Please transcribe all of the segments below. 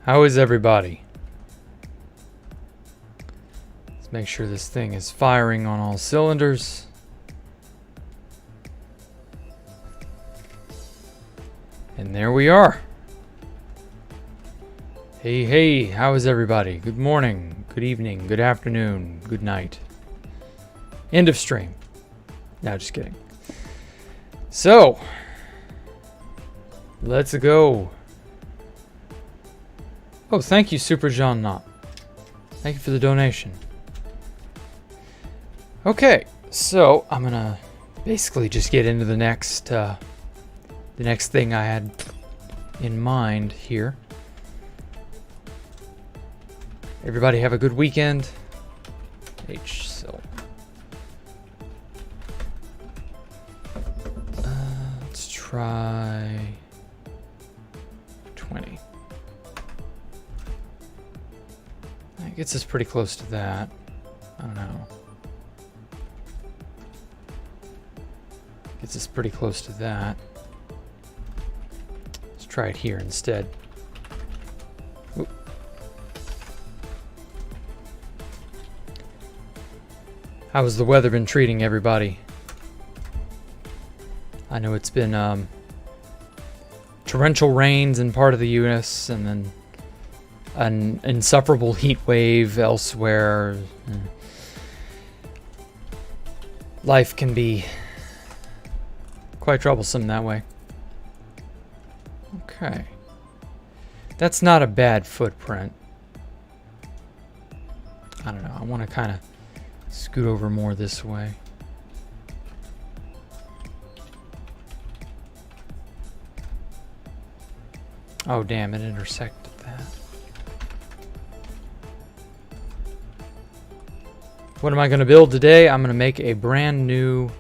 How is everybody? Let's make sure this thing is firing on all cylinders. And there we are. Hey, hey, how is everybody? Good morning, good evening, good afternoon, good night. End of stream. No, just kidding. So, let's go. Oh, thank you, Super John Knott. Thank you for the donation. Okay, so I'm gonna basically just get into the next thing I had in mind here. Everybody have a good weekend. So let's try 20. That gets us pretty close to that. I don't know. Gets us pretty close to that. Let's try it here instead. Oop. How's the weather been treating everybody? I know it's been torrential rains in part of the US and then an insufferable heat wave elsewhere. Life can be quite troublesome that way. Okay. That's not a bad footprint. I don't know. I want to kind of scoot over more this way. Oh, damn, it intersected that. What am I going to build today? I'm going to make a brand new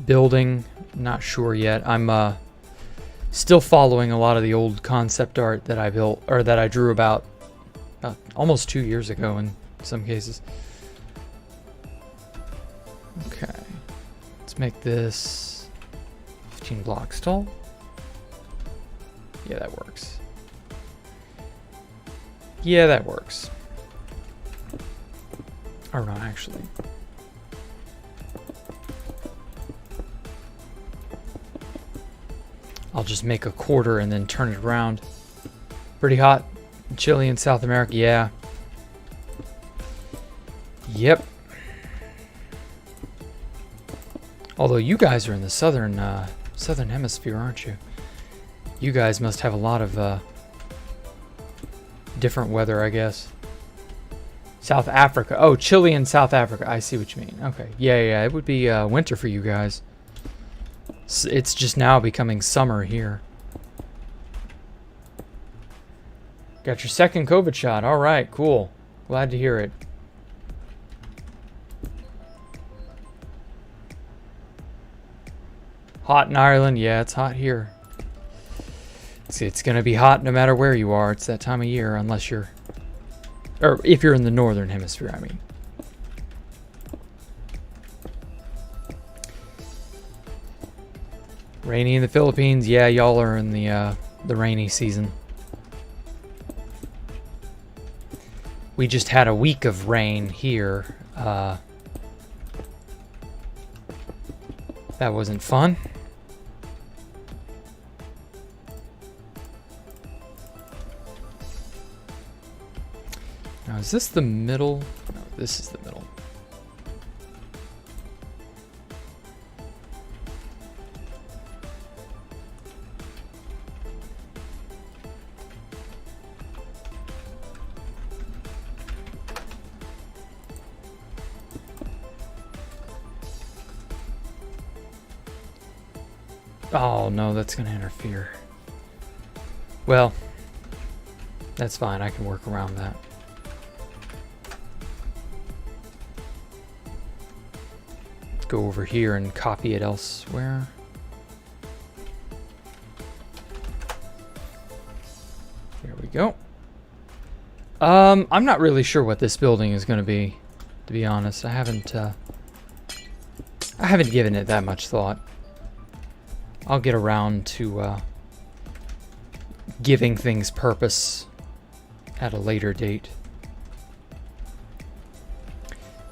building. Not sure yet. I'm still following a lot of the old concept art that I built, or that I drew about almost 2 years ago in some cases. Okay, let's make this 15 blocks tall. Yeah, that works. Yeah, that works. Or not, actually. I'll just make a quarter and then turn it around. Pretty hot and chilly in South America, yeah. Yep. Although you guys are in the southern hemisphere, aren't you? You guys must have a lot of different weather, I guess. South Africa. Oh, Chile and South Africa. I see what you mean. Okay. Yeah. It would be winter for you guys. It's just now becoming summer here. Got your second COVID shot. All right. Cool. Glad to hear it. Hot in Ireland. Yeah, it's hot here. See, it's going to be hot no matter where you are. It's that time of year, unless you're... Or if you're in the northern hemisphere, I mean. Rainy in the Philippines. Yeah, y'all are in the rainy season. We just had a week of rain here. That wasn't fun. Now, is this the middle? No, this is the middle. Oh, no, that's going to interfere. Well, that's fine. I can work around that. Go over here and copy it elsewhere. There we go. I'm not really sure what this building is going to be honest. I haven't given it that much thought. I'll get around to giving things purpose at a later date.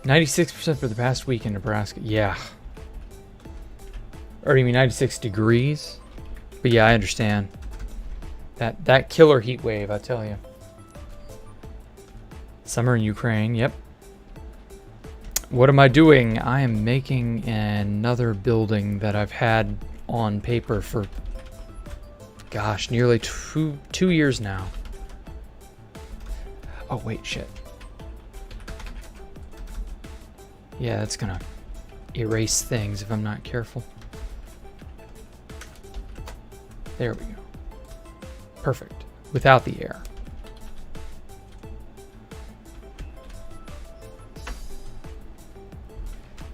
96% for the past week in Nebraska. Yeah. Or you mean 96 degrees? But yeah, I understand. That killer heat wave, I tell you. Summer in Ukraine, yep. What am I doing? I am making another building that I've had on paper for, gosh, nearly two years now. Oh, wait, shit. Yeah, that's gonna erase things if I'm not careful. There we go. Perfect. Without the air.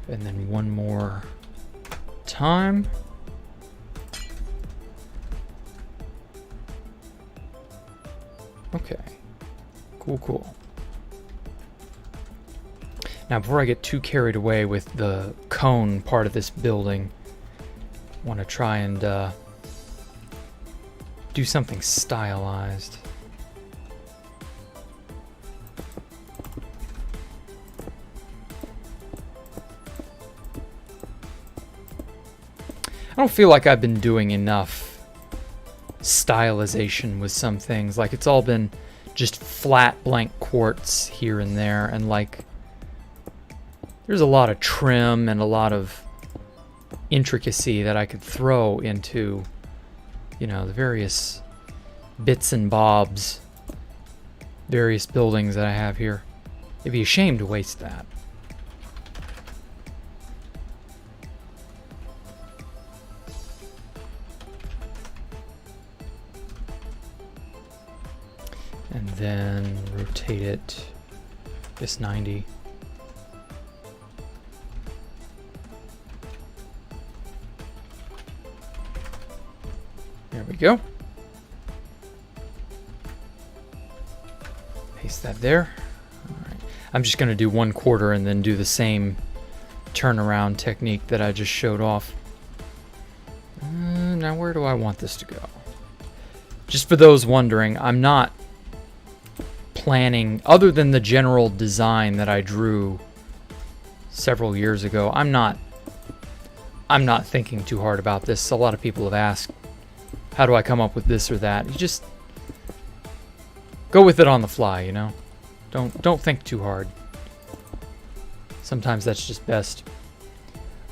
And then one more time. Okay. Cool, cool. Now, before I get too carried away with the cone part of this building, I want to try and do something stylized. I don't feel like I've been doing enough stylization with some things. Like, it's all been just flat blank quartz here and there, and like there's a lot of trim and a lot of intricacy that I could throw into, you know, the various bits and bobs, various buildings that I have here. It'd be a shame to waste that. And then rotate it this 90. There we go. Paste that there. All right. I'm just going to do 1/4 and then do the same turnaround technique that I just showed off. Now where do I want this to go? Just for those wondering, I'm not planning, other than the general design that I drew several years ago, I'm not thinking too hard about this. A lot of people have asked, how do I come up with this or that? You just go with it on the fly, you know? Don't think too hard. Sometimes that's just best.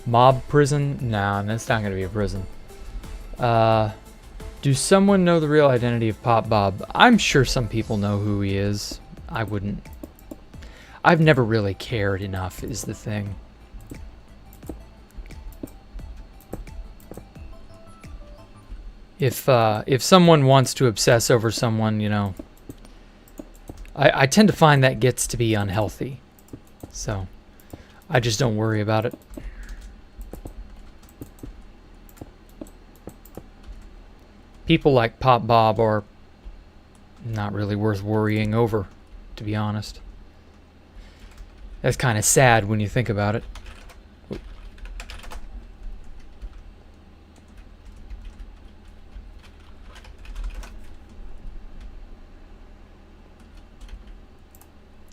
Mob prison? Nah, that's not going to be a prison. Do someone know the real identity of Pop Bob? I'm sure some people know who he is. I wouldn't. I've never really cared enough, is the thing. If someone wants to obsess over someone, you know, I tend to find that gets to be unhealthy. So I just don't worry about it. People like Pop Bob are not really worth worrying over, to be honest. That's kind of sad when you think about it.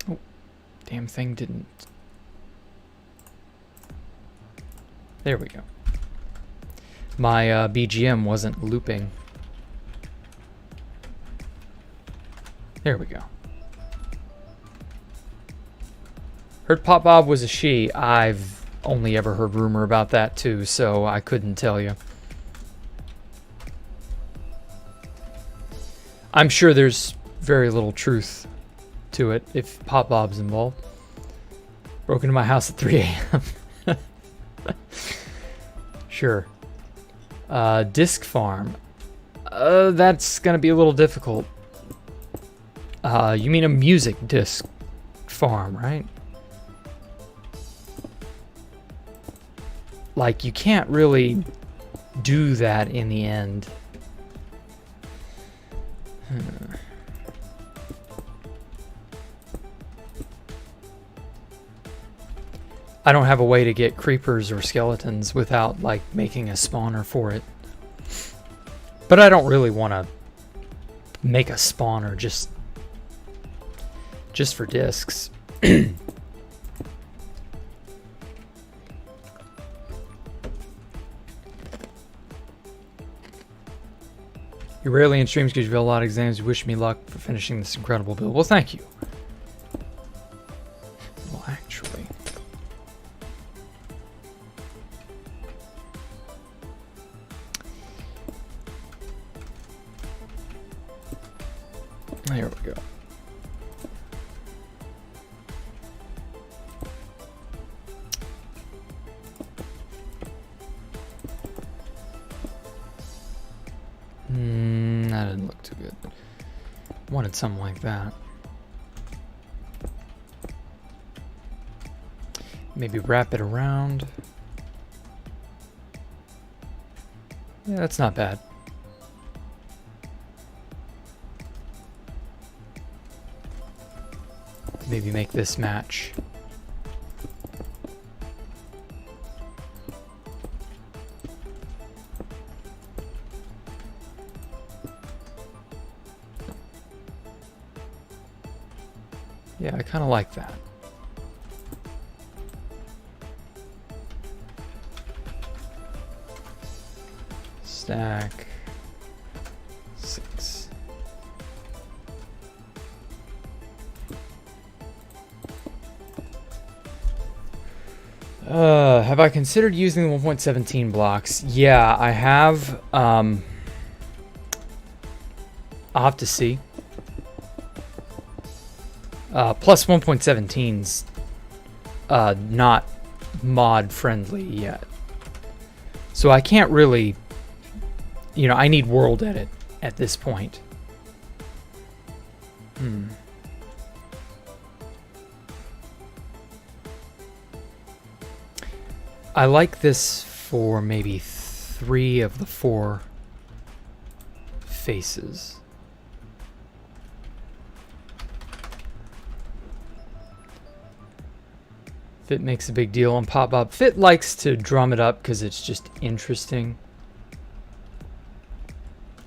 Oh, damn thing didn't. There we go. My BGM wasn't looping. There we go. Heard Pop Bob was a she. I've only ever heard rumor about that too, so I couldn't tell you. I'm sure there's very little truth to it if Pop Bob's involved. Broke into my house at 3 a.m. Sure. Disc farm. That's gonna be a little difficult. You mean a music disc farm, right? Like, you can't really do that in the end. I don't have a way to get creepers or skeletons without, like, making a spawner for it. But I don't really want to make a spawner just for discs. You're rarely in streams because you have a lot of exams. You wish me luck for finishing this incredible build. Well, thank you. Well, actually... There we go. That didn't look too good. Wanted something like that. Maybe wrap it around. Yeah, that's not bad. Maybe make this match. Yeah, I kind of like that. Stack 6. Have I considered using the 1.17 blocks? Yeah, I have. I'll have to see. Plus 1.17's not mod friendly yet. So I can't really, you know, I need world edit at this point. I like this for maybe 3 of the 4 faces. Fit makes a big deal on pop-up. Fit likes to drum it up because it's just interesting.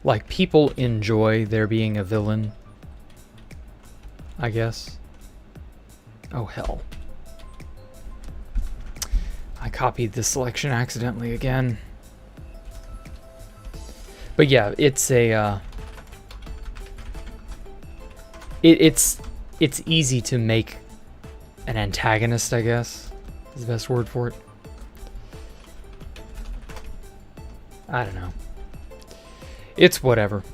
Like, people enjoy there being a villain, I guess. Oh, hell. I copied the selection accidentally again. But yeah, it's a... It's easy to make an antagonist, I guess, is the best word for it. I don't know. It's whatever.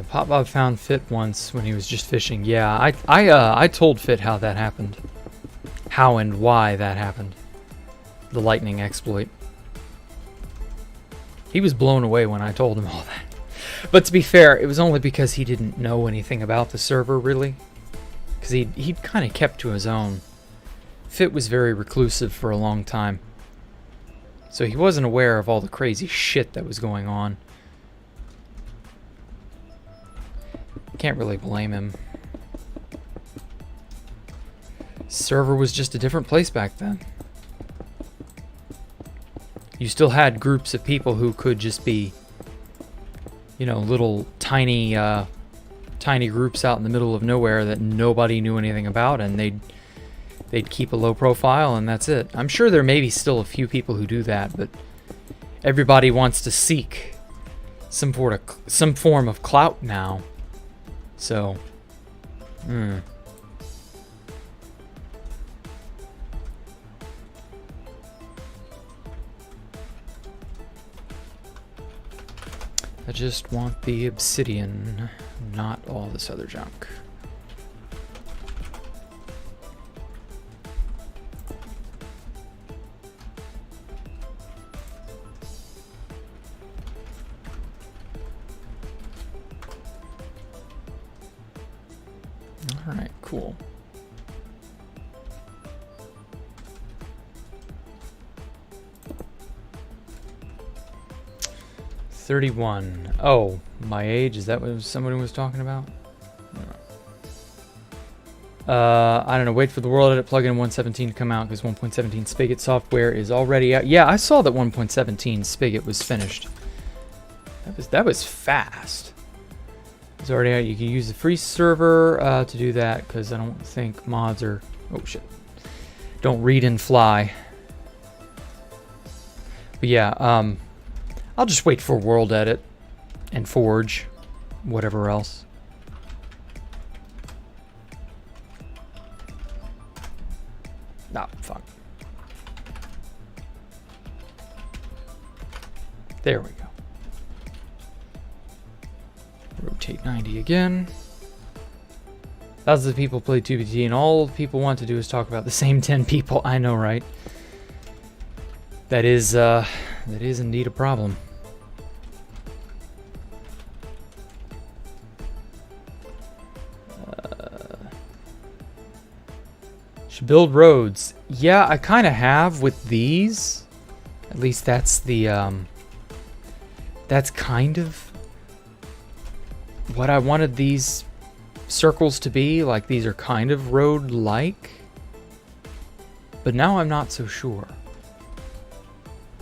Pop Bob found Fit once when he was just fishing. Yeah, I told Fit how that happened. How and why that happened. The lightning exploit. He was blown away when I told him all that. But to be fair, it was only because he didn't know anything about the server, really. Because he'd kind of kept to his own. Fit was very reclusive for a long time. So he wasn't aware of all the crazy shit that was going on. Can't really blame him. Server was just a different place back then. You still had groups of people who could just be, you know, little tiny groups out in the middle of nowhere that nobody knew anything about, and they'd keep a low profile, and that's it. I'm sure there may be still a few people who do that, but everybody wants to seek some form of clout now. So, I just want the obsidian, not all this other junk. Alright, cool. $31. Oh, my age? Is that what somebody was talking about? I don't know. Wait for the World Edit plugin 1.17 to come out because 1.17 Spigot software is already out. Yeah, I saw that 1.17 Spigot was finished. That was fast. It's already out. You can use the free server to do that because I don't think mods are... Oh, shit. Don't read and fly. But yeah, I'll just wait for World Edit and Forge, whatever else. Ah, fuck. There we go. Rotate 90 again. Thousands of people play 2BT, and all people want to do is talk about the same 10 people. I know, right? That is indeed a problem. Should build roads. Yeah, I kind of have with these. At least that's the that's kind of what I wanted these circles to be. Like, these are kind of road-like. But now I'm not so sure.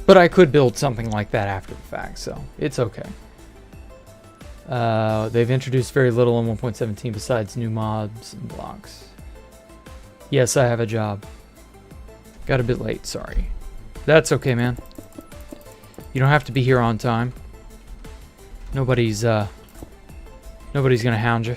But I could build something like that after the fact, so it's okay. They've introduced very little in 1.17 besides new mobs and blocks. Yes, I have a job. Got a bit late, sorry. That's okay, man. You don't have to be here on time. Nobody's gonna hound you.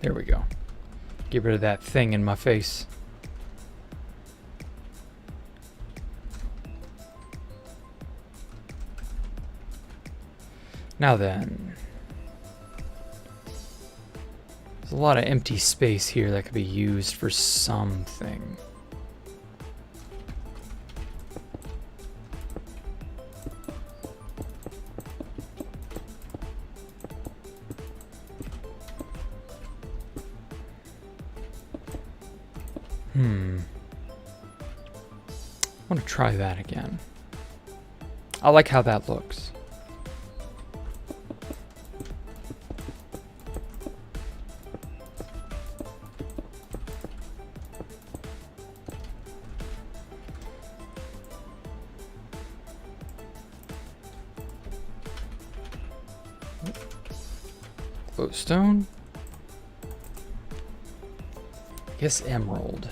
There we go. Get rid of that thing in my face. Now then. There's a lot of empty space here that could be used for something. I want to try that again. I like how that looks. Glowstone. I guess emerald.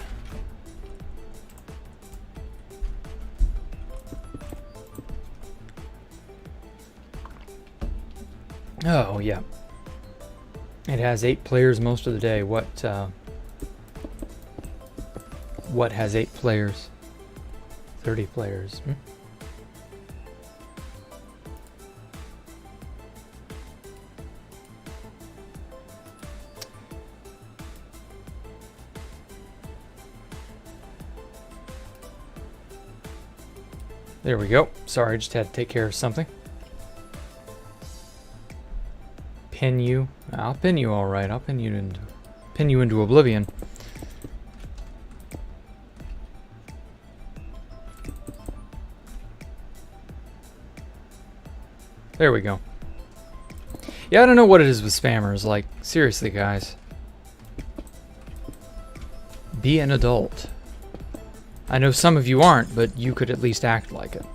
Oh, yeah. It has 8 players most of the day. What has 8 players? 30 players. There we go. Sorry, I just had to take care of something. Pin you. I'll pin you all right. I'll pin you into oblivion. There we go. Yeah, I don't know what it is with spammers. Like, seriously, guys. Be an adult. I know some of you aren't, but you could at least act like it.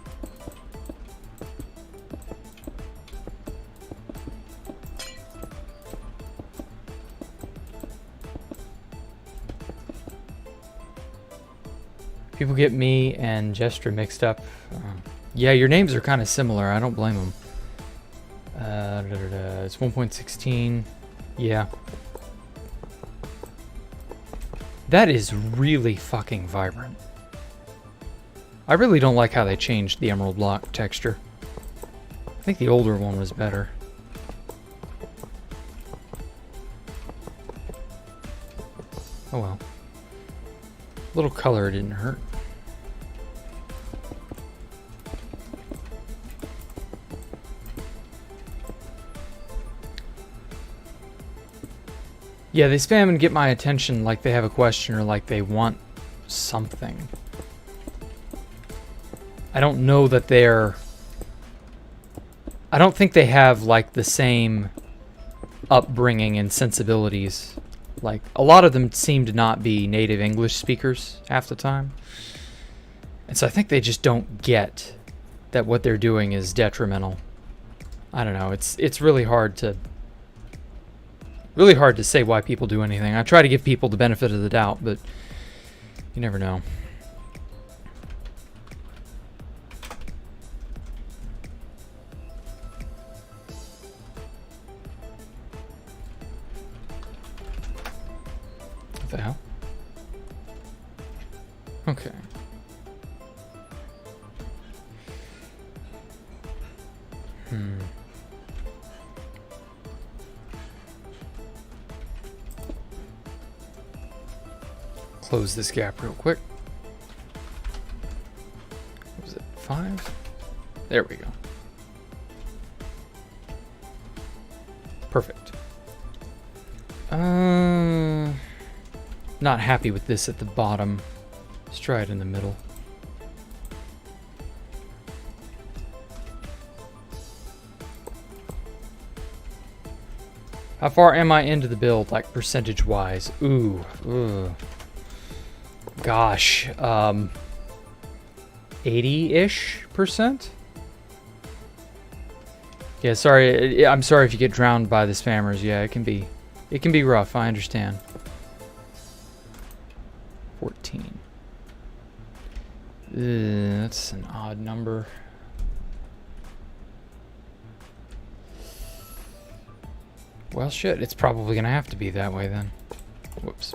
People get me and Gesture mixed up. Yeah, your names are kind of similar. I don't blame them. It's 1.16. Yeah. That is really fucking vibrant. I really don't like how they changed the emerald block texture. I think the older one was better. Oh well. A little color didn't hurt. Yeah, they spam and get my attention like they have a question or like they want something. I don't know that they're... I don't think they have like the same upbringing and sensibilities. Like, a lot of them seem to not be native English speakers half the time. And so I think they just don't get that what they're doing is detrimental. I don't know, it's really hard to say why people do anything. I try to give people the benefit of the doubt, but you never know. What the hell? Okay. Close this gap real quick. What was it? 5? There we go. Perfect. Not happy with this at the bottom. Let's try it in the middle. How far am I into the build, like percentage-wise? Ooh. Gosh, 80-ish%? Yeah, sorry. I'm sorry if you get drowned by the spammers. Yeah, it can be rough. I understand. 14. That's an odd number. Well, shit. It's probably gonna have to be that way then. Whoops.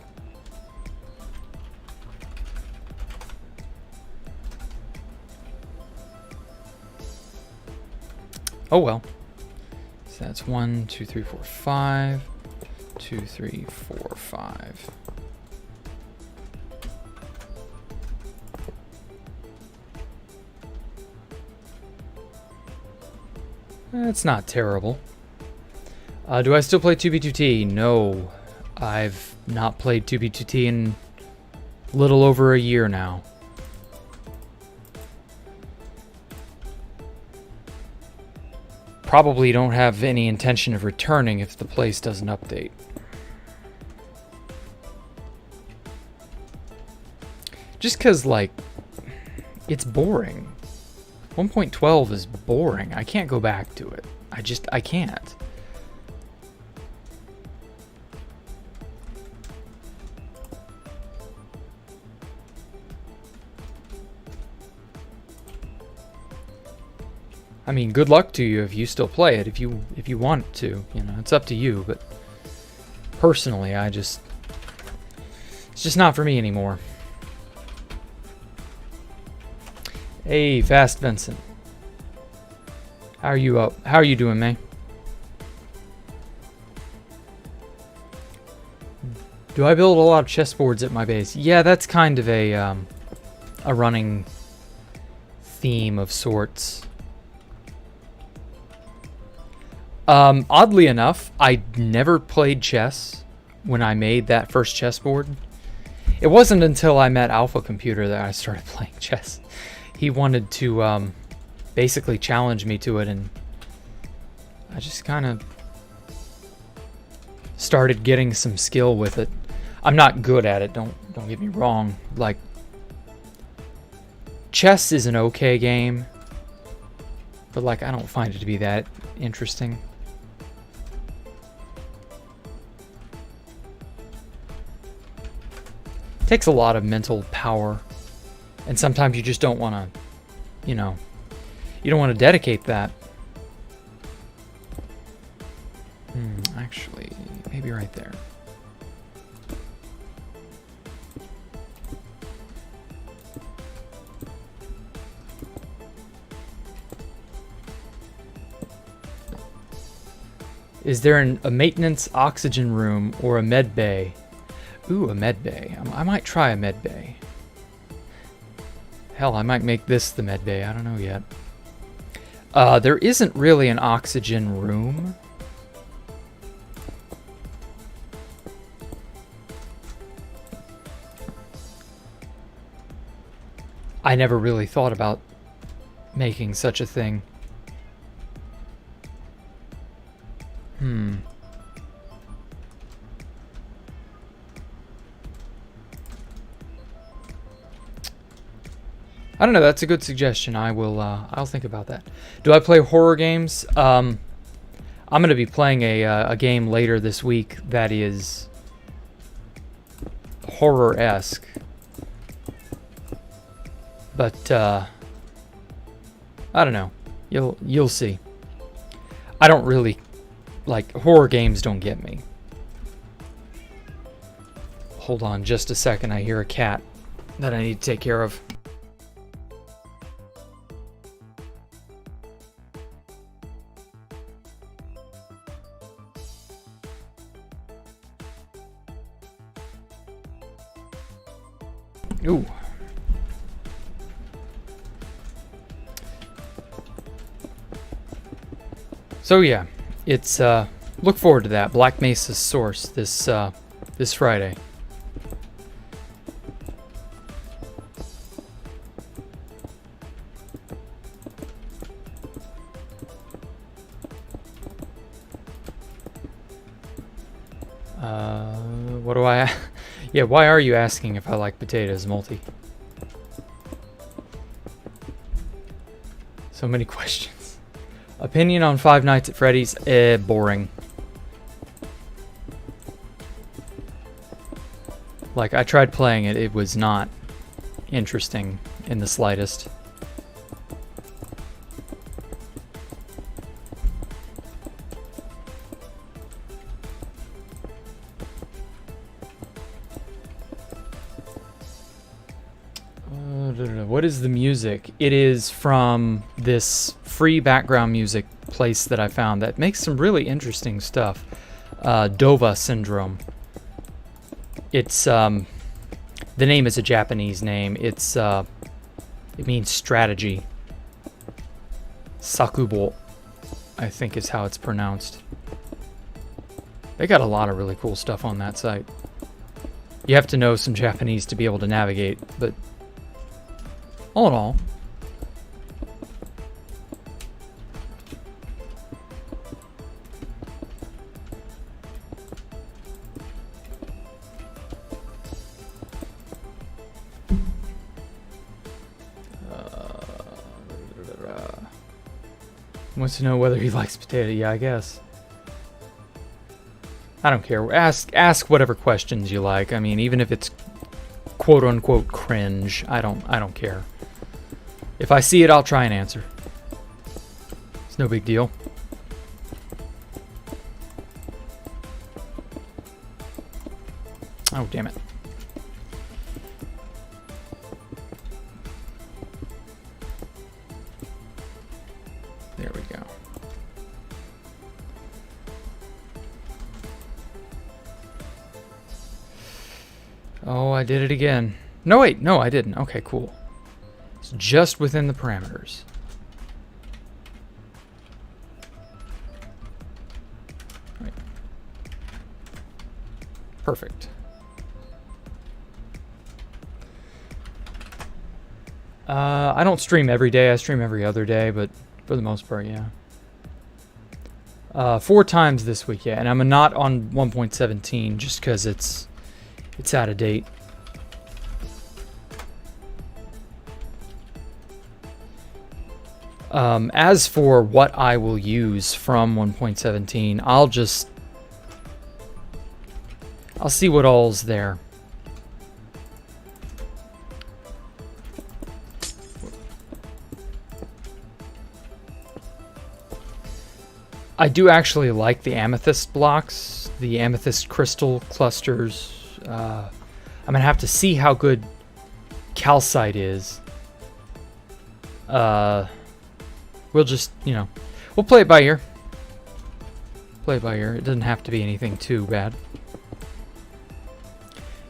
Oh well. So that's 1, 2, 3, 4, 5. 2, 3, 4, 5. That's not terrible. Do I still play 2B2T? No. I've not played 2B2T in a little over a year now. Probably don't have any intention of returning if the place doesn't update. Just because, like, it's boring. 1.12 is boring. I can't go back to it. I can't. I mean, good luck to you if you still play it, if you want to, you know, it's up to you, but personally, it's just not for me anymore. Hey, Fast Vincent. How are you up? How are you doing, man? Do I build a lot of chessboards at my base? Yeah, that's kind of a running theme of sorts. Oddly enough, I never played chess when I made that first chessboard. It wasn't until I met Alpha Computer that I started playing chess. He wanted to basically challenge me to it, and I just kind of started getting some skill with it. I'm not good at it, don't get me wrong. Like, chess is an okay game, but like I don't find it to be that interesting. Takes a lot of mental power, and sometimes you just don't want to, you know, you don't want to dedicate that. Actually, maybe right there. Is there a maintenance oxygen room or a med bay? Ooh, a med bay. I might try a med bay. Hell, I might make this the med bay. I don't know yet. There isn't really an oxygen room. I never really thought about making such a thing. I don't know. That's a good suggestion. I'll think about that. Do I play horror games? I'm going to be playing a game later this week that is horror-esque. But I don't know. You'll see. I don't really like horror games. Don't get me. Hold on just a second. I hear a cat that I need to take care of. Ooh. So yeah, it's look forward to that Black Mesa's Source this Friday. What do I? Yeah, why are you asking if I like potatoes, Multi? So many questions. Opinion on Five Nights at Freddy's? Boring. Like, I tried playing it, it was not interesting in the slightest. What is the music? It is from this free background music place that I found that makes some really interesting stuff. Dova Syndrome. It's the name is a Japanese name. It's it means strategy. Sakubo, I think is how it's pronounced. They got a lot of really cool stuff on that site. You have to know some Japanese to be able to navigate, but all in all, wants to know whether he likes potato. Yeah, I guess. I don't care. Ask whatever questions you like. I mean, even if it's quote unquote cringe, I don't care. If I see it, I'll try and answer. It's no big deal. Oh, damn it. There we go. Oh, I did it again. No, wait. No, I didn't. Okay, cool. It's just within the parameters. Right. Perfect. I don't stream every day. I stream every other day, but for the most part, yeah. 4 times this week, yeah. And I'm not on 1.17 just because it's out of date. As for what I will use from 1.17, I'll see what all's there. I do actually like the amethyst blocks, the amethyst crystal clusters. I'm gonna have to see how good calcite is. We'll just, we'll play it by ear. play it by ear. It doesn't have to be anything too bad.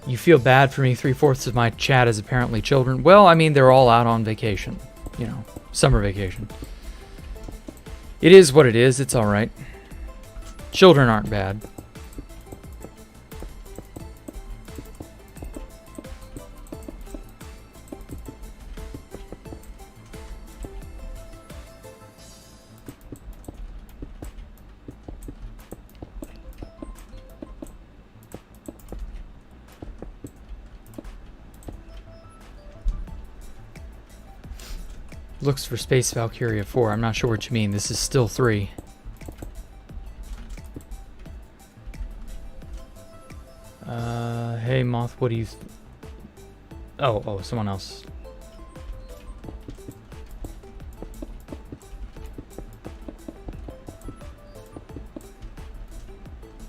You feel bad for me. 3/4 of my chat is apparently children. Well, I mean, they're all out on vacation. You know, summer vacation. It is what it is. It's alright. Children aren't bad. Looks for Space Valkyria 4. I'm not sure what you mean. This is still 3. Hey, Moth, what do you... Oh, someone else.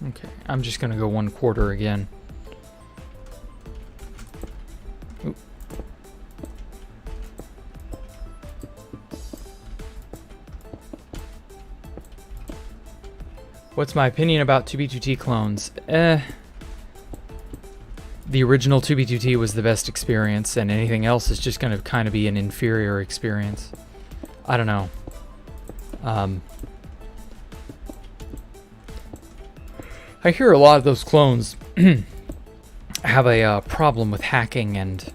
Okay, I'm just gonna go 1/4 again. Oop. What's my opinion about 2B2T clones? The original 2B2T was the best experience, and anything else is just going to kind of be an inferior experience. I don't know. I hear a lot of those clones have a problem with hacking and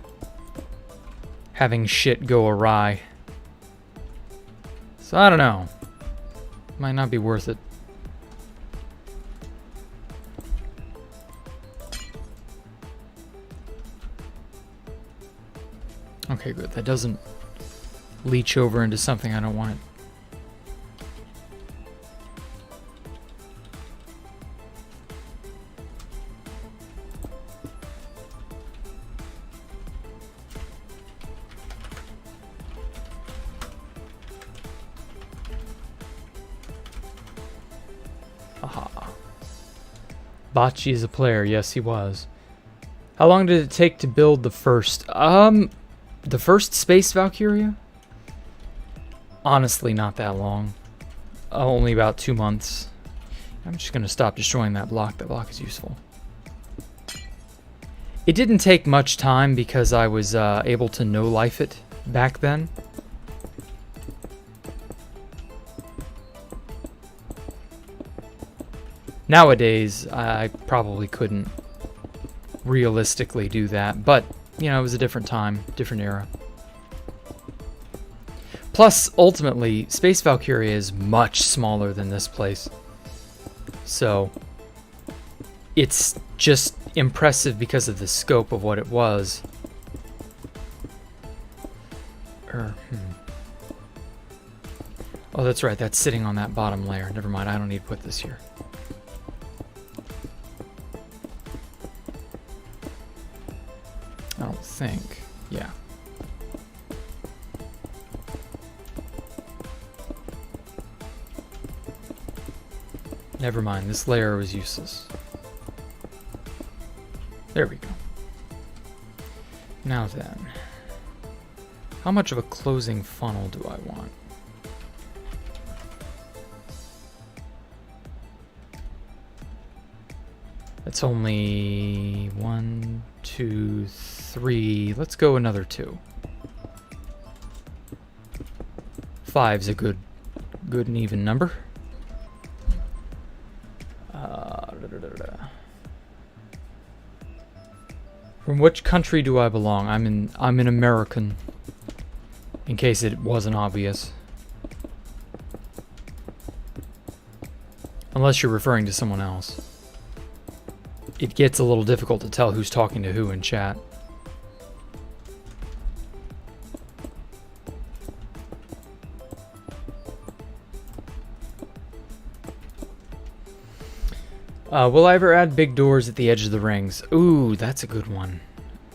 having shit go awry. So I don't know. Might not be worth it. Okay, good. That doesn't leach over into something I don't want it. Aha. Bocce is a player. Yes, he was. How long did it take to build the first? The first Space Valkyria? Honestly, not that long. Only about 2 months. I'm just gonna stop destroying that block. That block is useful. It didn't take much time because I was able to no-life it back then. Nowadays, I probably couldn't realistically do that, but you know, it was a different time, different era. Plus, ultimately, Space Valkyria is much smaller than this place. So, it's just impressive because of the scope of what it was. Oh, that's right, that's sitting on that bottom layer. Never mind, I don't need to put this here. I don't think. Yeah. Never mind, this layer was useless. There we go. Now then, how much of a closing funnel do I want? That's only 1, 2, 3. Let's go another 2. 5's a good and even number. From which country do I belong? I'm an American. In case it wasn't obvious. Unless you're referring to someone else. It gets a little difficult to tell who's talking to who in chat. Will I ever add big doors at the edge of the rings? Ooh, that's a good one.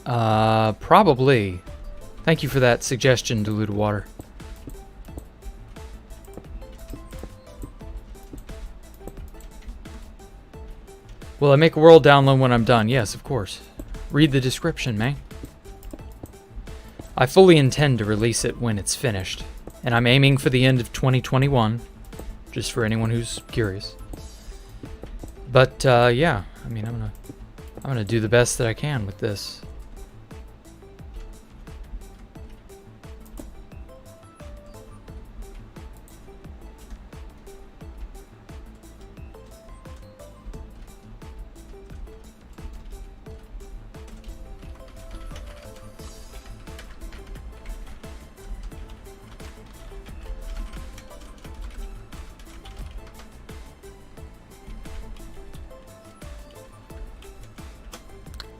Probably. Thank you for that suggestion, Diluted Water. Will I make a world download when I'm done? Yes, of course. Read the description, man. I fully intend to release it when it's finished, and I'm aiming for the end of 2021, just for anyone who's curious. But yeah, I mean, I'm gonna do the best that I can with this.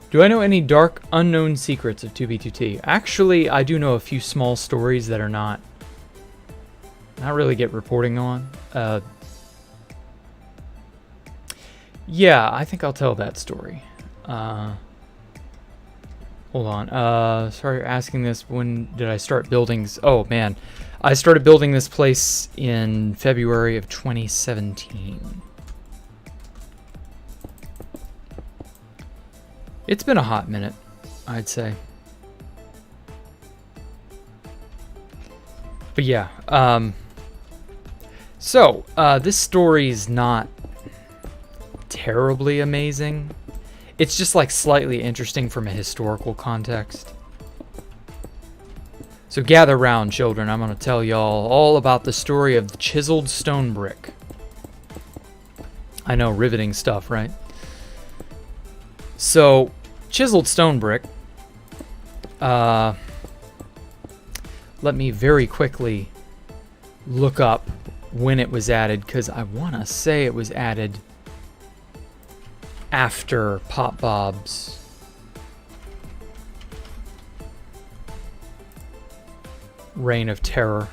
Do I know any dark, unknown secrets of 2B2T? Actually, I do know a few small stories that are not really get reporting on. Yeah, I think I'll tell that story. Hold on. Sorry for asking this. When did I start building? Oh, man. I started building this place in February of 2017. It's been a hot minute, I'd say. But yeah, this story's not terribly amazing. It's just like slightly interesting from a historical context. So gather round, children. I'm going to tell y'all all about the story of the chiseled stone brick. I know, riveting stuff, right? So, chiseled stone brick. Let me very quickly look up when it was added, because I want to say it was added after Pop Bob's reign of terror.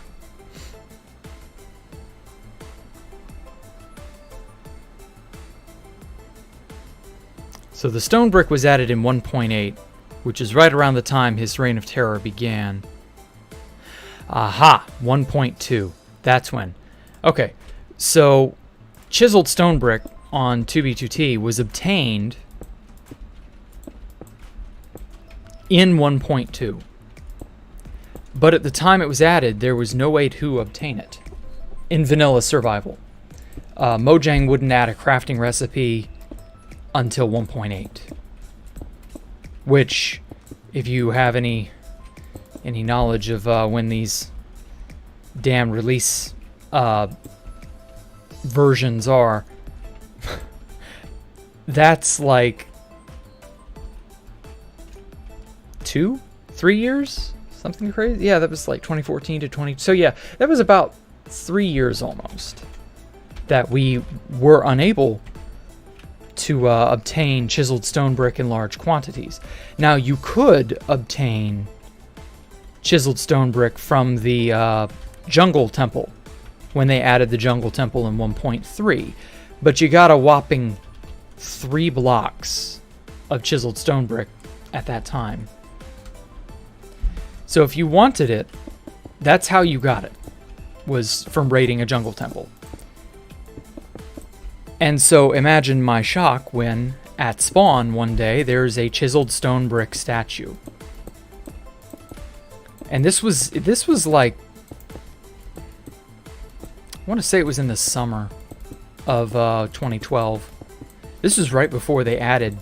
So the stone brick was added in 1.8, which is right around the time his reign of terror began. Aha, 1.2. That's when. Okay, so chiseled stone brick on 2B2T was obtained in 1.2. But at the time it was added, there was no way to obtain it in vanilla survival. Mojang wouldn't add a crafting recipe until 1.8, which, if you have any knowledge of when these damn release versions are, that's like 2-3 years, something crazy. Yeah, that was like 2014 to 20. So yeah, that was about 3 years almost that we were unable to obtain chiseled stone brick in large quantities. Now, you could obtain chiseled stone brick from the jungle temple when they added the jungle temple in 1.3, but you got a whopping 3 blocks of chiseled stone brick at that time. So if you wanted it, that's how you got it, was from raiding a jungle temple. And so imagine my shock when, at spawn one day, there's a chiseled stone brick statue. And this was like, I want to say it was in the summer of 2012. This was right before they added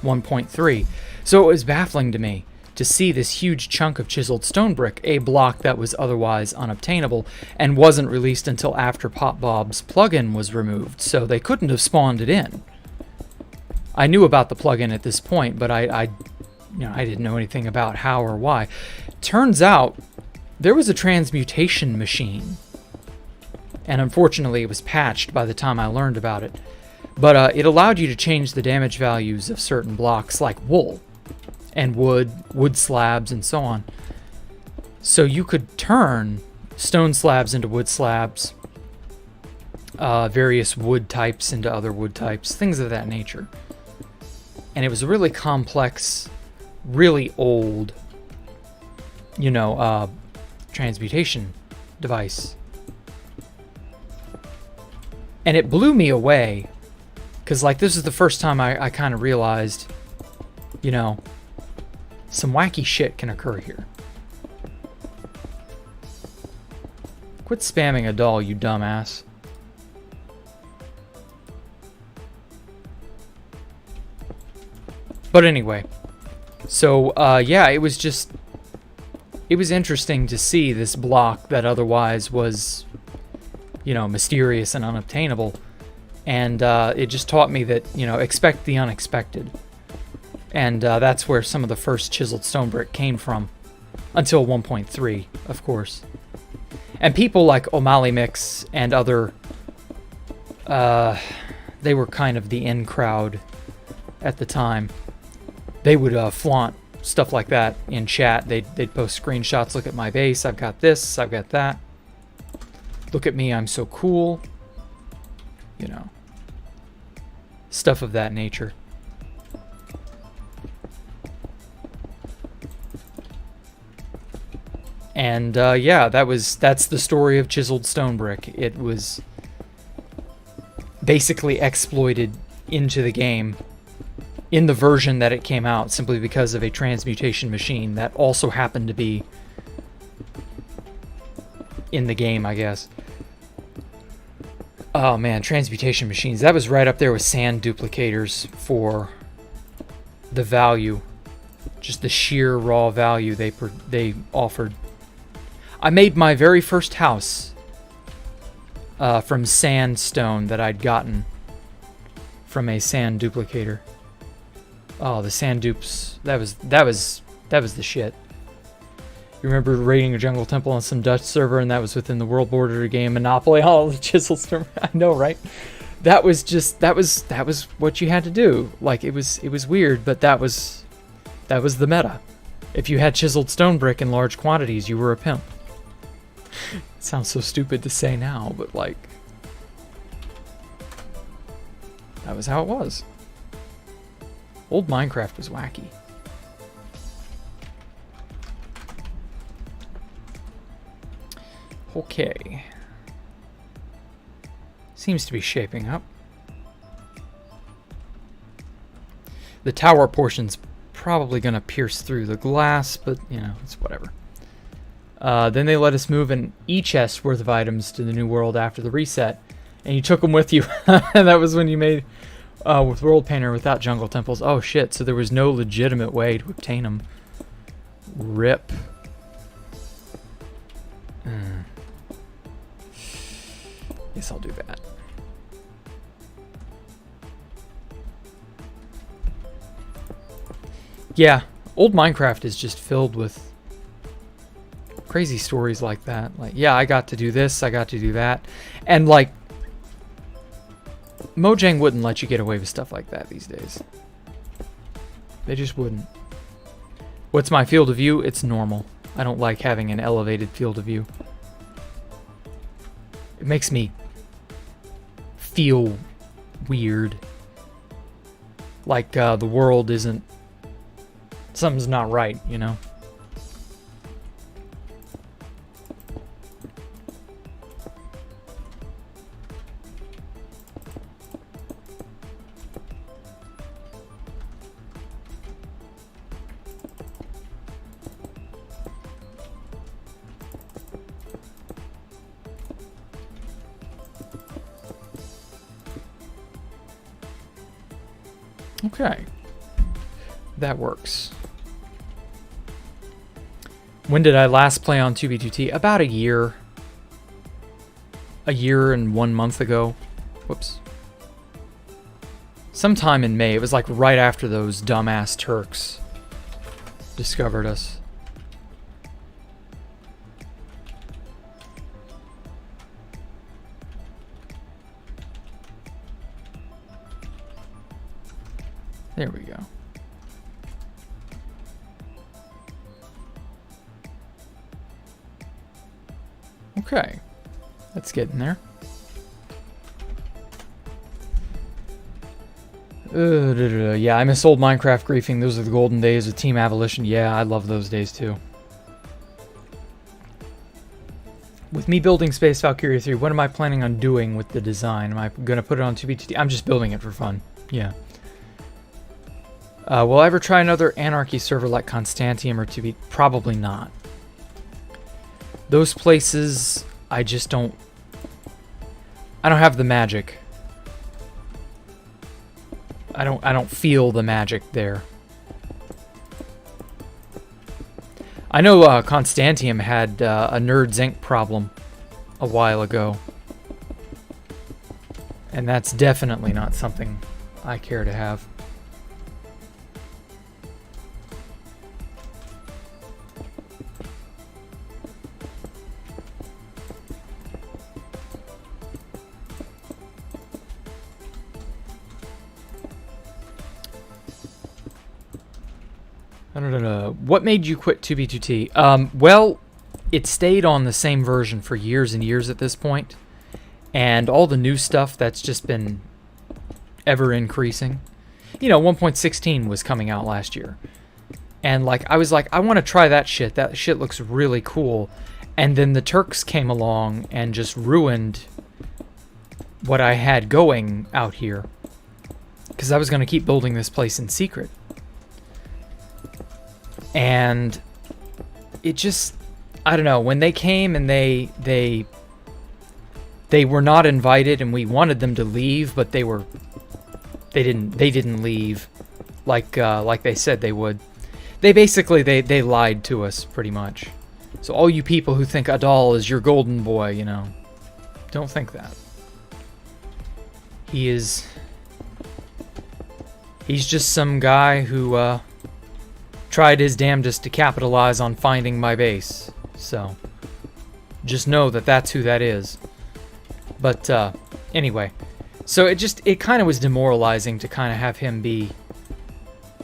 1.3. So it was baffling to me to see this huge chunk of chiseled stone brick, a block that was otherwise unobtainable and wasn't released until after Pop Bob's plugin was removed, so they couldn't have spawned it in. I knew about the plugin at this point, but I didn't know anything about how or why. Turns out there was a transmutation machine, and unfortunately it was patched by the time I learned about it. But it allowed you to change the damage values of certain blocks like wool and wood slabs, and so on. So you could turn stone slabs into wood slabs, various wood types into other wood types, things of that nature. And it was a really complex, really old, transmutation device. And it blew me away, because this is the first time I kind of realized, some wacky shit can occur here. Quit spamming a doll, you dumbass. But anyway, so yeah, it was interesting to see this block that otherwise was, you know, mysterious and unobtainable. And it just taught me that, you know, expect the unexpected. And that's where some of the first chiseled stone brick came from. Until 1.3, of course. And people like O'Malley Mix and other... they were kind of the in crowd at the time. They would flaunt stuff like that in chat. They'd post screenshots. Look at my base. I've got this. I've got that. Look at me. I'm so cool. You know. Stuff of that nature. And yeah, that's the story of Chiseled Stone Brick. It was basically exploited into the game in the version that it came out simply because of a transmutation machine that also happened to be in the game, I guess. Oh man, transmutation machines. That was right up there with sand duplicators for the value. Just the sheer raw value they offered. I made my very first house from sandstone that I'd gotten from a sand duplicator. Oh, the sand dupes. That was the shit. You remember raiding a jungle temple on some Dutch server, and that was within the world border game Monopoly. All the Chiseled Stone. I know, right? That was what you had to do. Like it was weird, but that was the meta. If you had chiseled stone brick in large quantities, you were a pimp. It sounds so stupid to say now, but like that was how it was. Old Minecraft was wacky. Okay. Seems to be shaping up. The tower portion's probably going to pierce through the glass, but, you know, it's whatever. Then they let us move an e-chest worth of items to the new world after the reset, and you took them with you. And that was when you made with World Painter without jungle temples. Oh shit, so there was no legitimate way to obtain them. RIP. Guess I'll do that. Yeah, old Minecraft is just filled with crazy stories like that. Like, yeah, I got to do this, I got to do that. And like, Mojang wouldn't let you get away with stuff like that these days. They just wouldn't. What's my field of view? It's normal. I don't like having an elevated field of view. It makes me feel weird. Like the world isn't... Something's not right, you know? Okay. That works. When did I last play on 2B2T? About a year. A year and 1 month ago. Whoops. Sometime in May. It was like right after those dumbass Turks discovered us. There we go. Okay, let's get in there. Yeah, I miss old Minecraft griefing. Those are the golden days of Team Abolition. Yeah, I love those days too. With me building Space Valkyria 3, what am I planning on doing with the design? Am I going to put it on 2B2T? I'm just building it for fun. Yeah. Will I ever try another Anarchy server like Constantium or 2B? Probably not. Those places, I just don't... I don't have the magic. I don't feel the magic there. I know Constantium had a Nerds Inc. problem a while ago. And that's definitely not something I care to have. I don't know. What made you quit 2B2T? Well, it stayed on the same version for years and years at this point. And all the new stuff that's just been ever increasing. You know, 1.16 was coming out last year. And like I was like, I want to try that shit. That shit looks really cool. And then the Turks came along and just ruined what I had going out here. Because I was going to keep building this place in secret. And it just, I don't know, when they came and they were not invited and we wanted them to leave, but they didn't leave like they said they would. They basically they lied to us pretty much. So all you people who think Adal is your golden boy, you know, don't think that. He's just some guy who tried his damnedest to capitalize on finding my base. So just know that that's who that is. But anyway, so it kind of was demoralizing to kind of have him be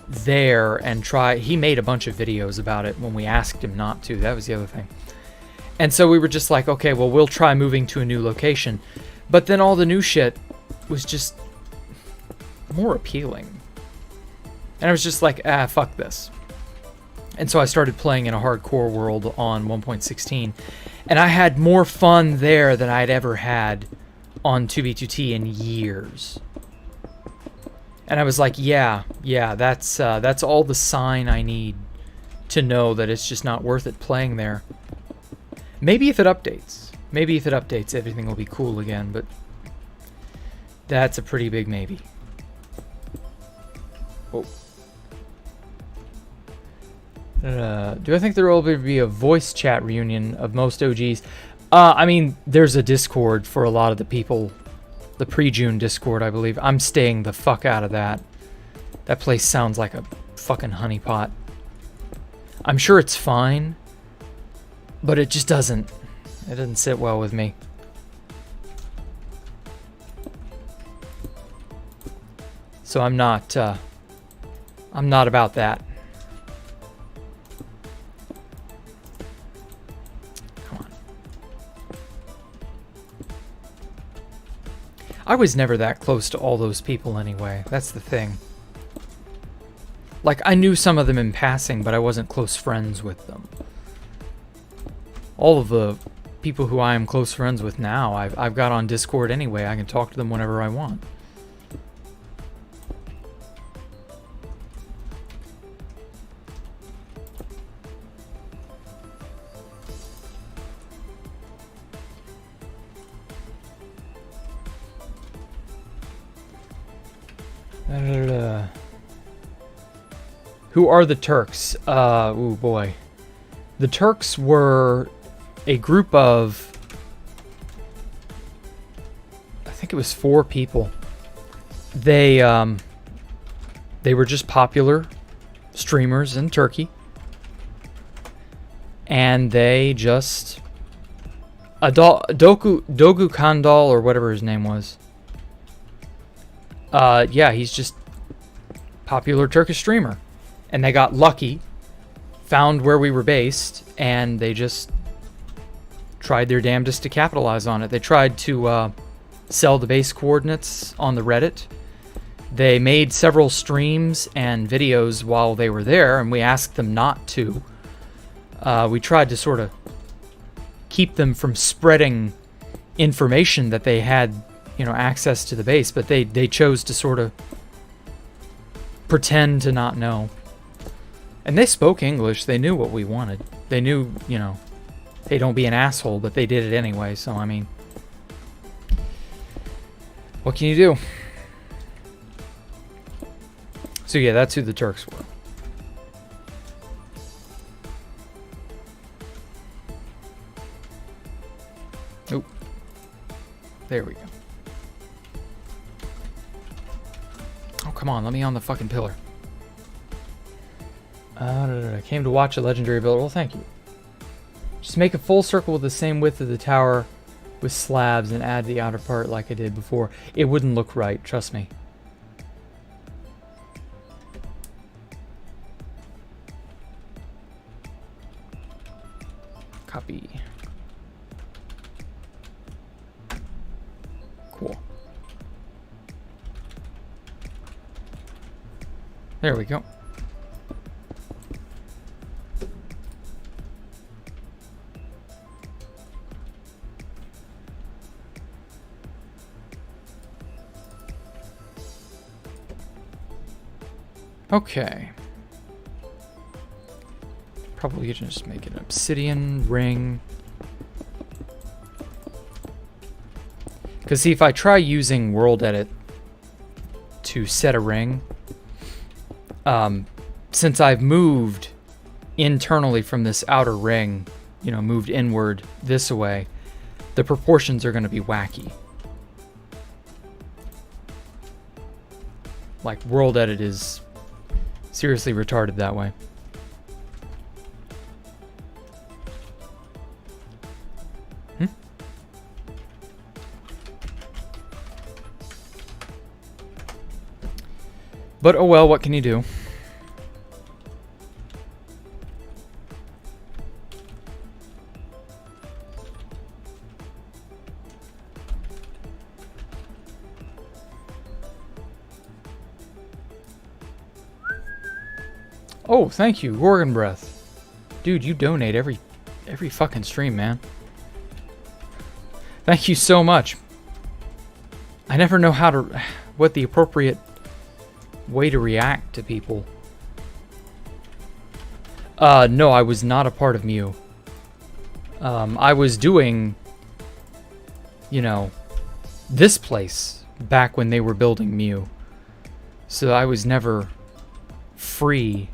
there and try. He made a bunch of videos about it when we asked him not to. That was the other thing. And so we were just like, okay, well, we'll try moving to a new location. But then all the new shit was just more appealing. And I was just like, fuck this. And so I started playing in a hardcore world on 1.16. And I had more fun there than I'd ever had on 2B2T in years. And I was like, yeah, that's all the sign I need to know that it's just not worth it playing there. Maybe if it updates. Maybe if it updates, everything will be cool again, but that's a pretty big maybe. Oh. Do I think there will be a voice chat reunion of most OGs? I mean, there's a Discord for a lot of the people. The pre-June Discord, I believe. I'm staying the fuck out of that. That place sounds like a fucking honeypot. I'm sure it's fine, but it just doesn't. It doesn't sit well with me. So I'm not about that. I was never that close to all those people anyway. That's the thing. Like, I knew some of them in passing, but I wasn't close friends with them. All of the people who I am close friends with now, I've got on Discord anyway. I can talk to them whenever I want. Who are the Turks? Oh boy. The Turks were a group of, I think it was 4 people. They were just popular streamers in Turkey. And they just Dogu Kandal or whatever his name was. Yeah, he's just popular Turkish streamer. And they got lucky, found where we were based, and they just tried their damnedest to capitalize on it. They tried to sell the base coordinates on the Reddit. They made several streams and videos while they were there, and we asked them not to. We tried to sort of keep them from spreading information that they had, you know, access to the base, but they chose to sort of pretend to not know. And they spoke English. They knew what we wanted. They knew, you know, hey, don't be an asshole, but they did it anyway, so I mean, what can you do? So yeah, that's who the Turks were. Oop. There we go. Oh, come on. Let me on the fucking pillar. I came to watch a legendary builder. Well, thank you. Just make a full circle with the same width of the tower with slabs and add the outer part like I did before. It wouldn't look right, trust me. Copy. Cool. There we go. Okay. Probably just make an obsidian ring. Because see, if I try using world edit to set a ring, since I've moved internally from this outer ring, you know, moved inward this way, the proportions are going to be wacky. Like, world edit is seriously retarded that way. But oh well, what can you do? Oh, thank you, Gorgon Breath. Dude, you donate every fucking stream, man. Thank you so much. I never know what the appropriate way to react to people. No, I was not a part of Mew. I was doing, you know, this place back when they were building Mew. So I was never free.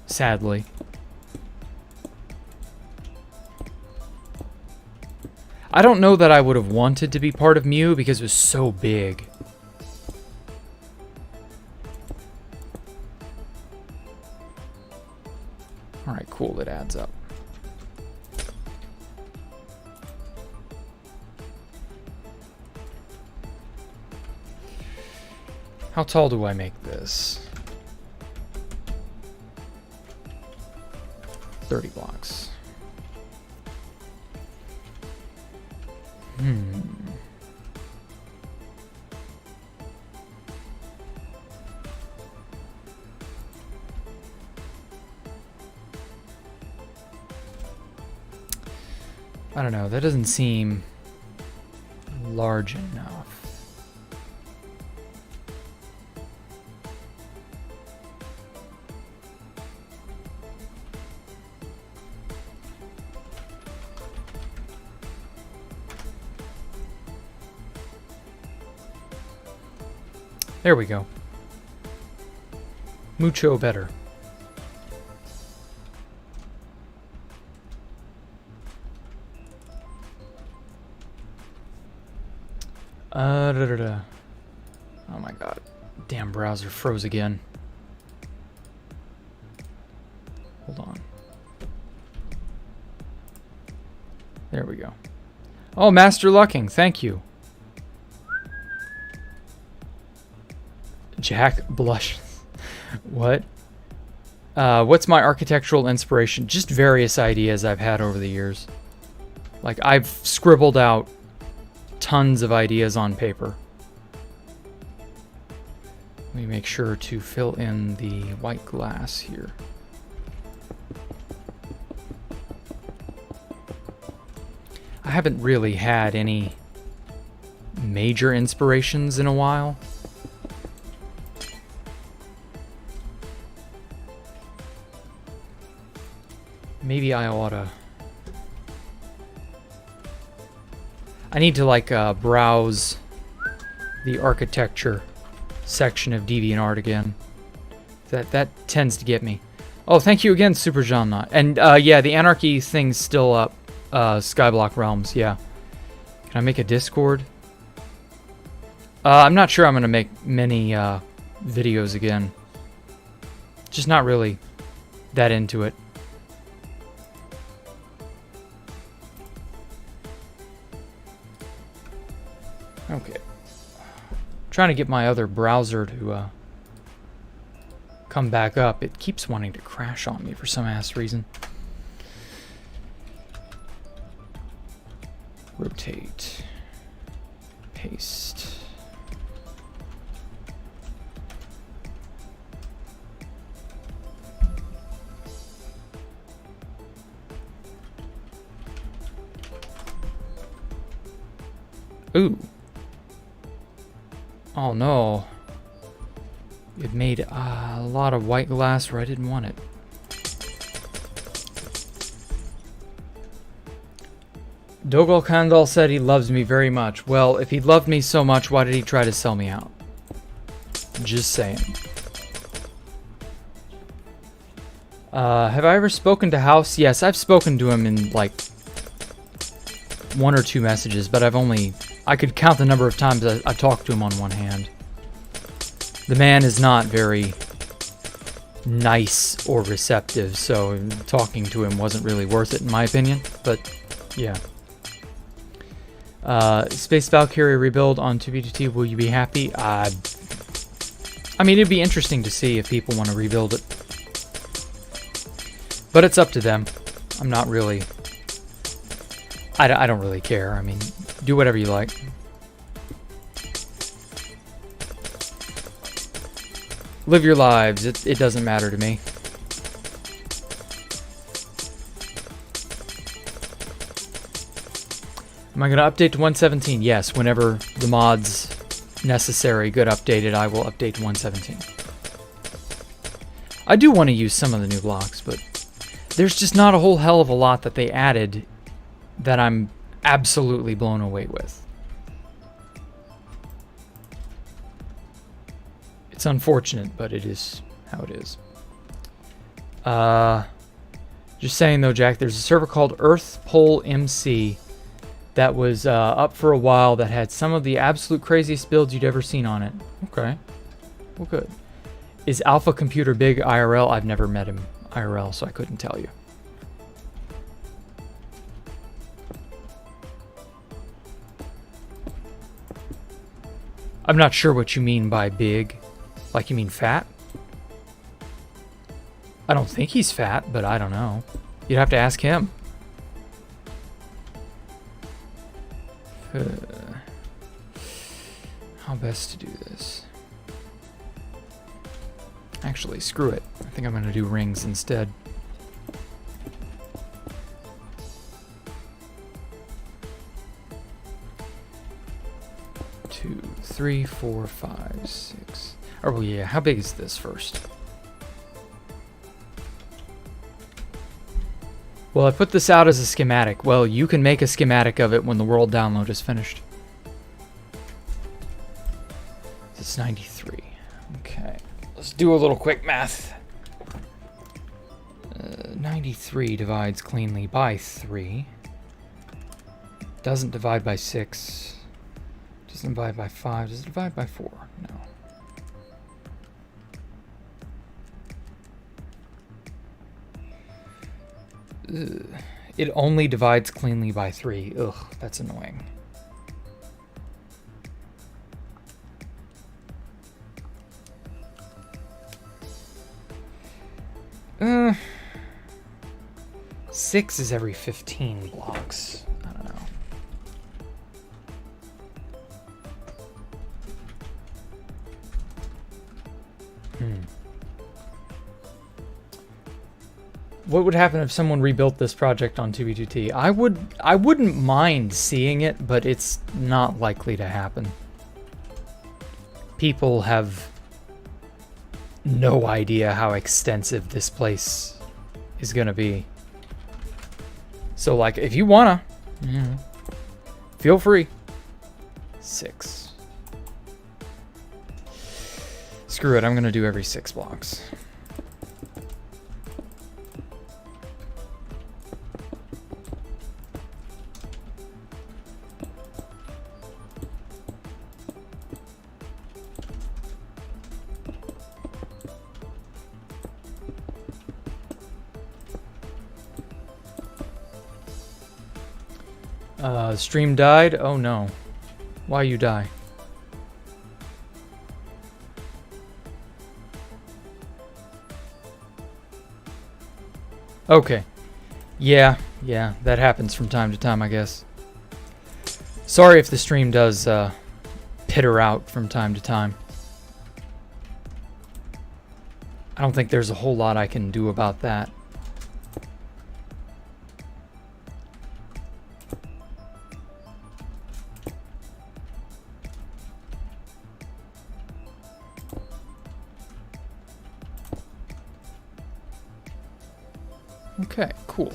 Sadly. I don't know that I would have wanted to be part of Mew because it was so big. Alright, cool, it adds up. How tall do I make this? 30 blocks. I don't know, that doesn't seem large enough. There we go. Mucho better. Oh my god. Damn browser froze again. Hold on. There we go. Oh, Master Lucking, thank you. Jack Blush. What? What's my architectural inspiration? Just various ideas I've had over the years. Like, I've scribbled out tons of ideas on paper. Let me make sure to fill in the white glass here. I haven't really had any major inspirations in a while. Maybe I oughta... I need to, like, browse the architecture section of DeviantArt again. That tends to get me. Oh, thank you again, Super John Knot. And yeah, the Anarchy thing's still up. Skyblock Realms, yeah. Can I make a Discord? I'm not sure I'm gonna make many videos again. Just not really that into it. Okay. Trying to get my other browser to come back up. It keeps wanting to crash on me for some ass reason. Rotate. Paste. Ooh. Oh no. It made a lot of white glass where I didn't want it. Dogal Kandal said he loves me very much. Well, if he loved me so much, why did he try to sell me out? Just saying. Have I ever spoken to House? Yes, I've spoken to him in like 1 or 2 messages, but I could count the number of times I talked to him on one hand. The man is not very nice or receptive, so talking to him wasn't really worth it in my opinion, but yeah. Space Valkyria rebuild on 2B2T, will you be happy? I mean, it'd be interesting to see if people want to rebuild it. But it's up to them. I'm not really... I don't really care. I mean, do whatever you like. Live your lives. It doesn't matter to me. Am I going to update to 117? Yes, whenever the mods necessary get updated, I will update to 117. I do want to use some of the new blocks, but there's just not a whole hell of a lot that they added that I'm absolutely blown away with. It's unfortunate, but it is how it is. Just saying though, Jack, there's a server called Earth Pole MC that was up for a while that had some of the absolute craziest builds you'd ever seen on it. Okay. Well, good. Is Alpha Computer big IRL? I've never met him IRL, so I couldn't tell you. I'm not sure what you mean by big. Like you mean fat? I don't think he's fat, but I don't know. You'd have to ask him. How best to do this? Actually, screw it. I think I'm going to do rings instead. Two, 3, 4, 5, 6. Oh yeah, how big is this first? Well, I put this out as a schematic. Well, you can make a schematic of it when the world download is finished. It's 93. Okay, let's do a little quick math. 93 divides cleanly by 3. Doesn't divide by 6. Doesn't divide by 5. Does it divide by 4? No. Ugh. It only divides cleanly by 3. Ugh, that's annoying. Uh, 6 is every 15 blocks. I don't know. What would happen if someone rebuilt this project on 2B2T? I wouldn't mind seeing it, but it's not likely to happen. People have no idea how extensive this place is gonna be. So like, if you wanna, feel free. 6. Screw it, I'm gonna do every 6 blocks. Stream died? Oh no. Why you die? Okay. Yeah, that happens from time to time, I guess. Sorry if the stream does pitter out from time to time. I don't think there's a whole lot I can do about that. Okay, cool.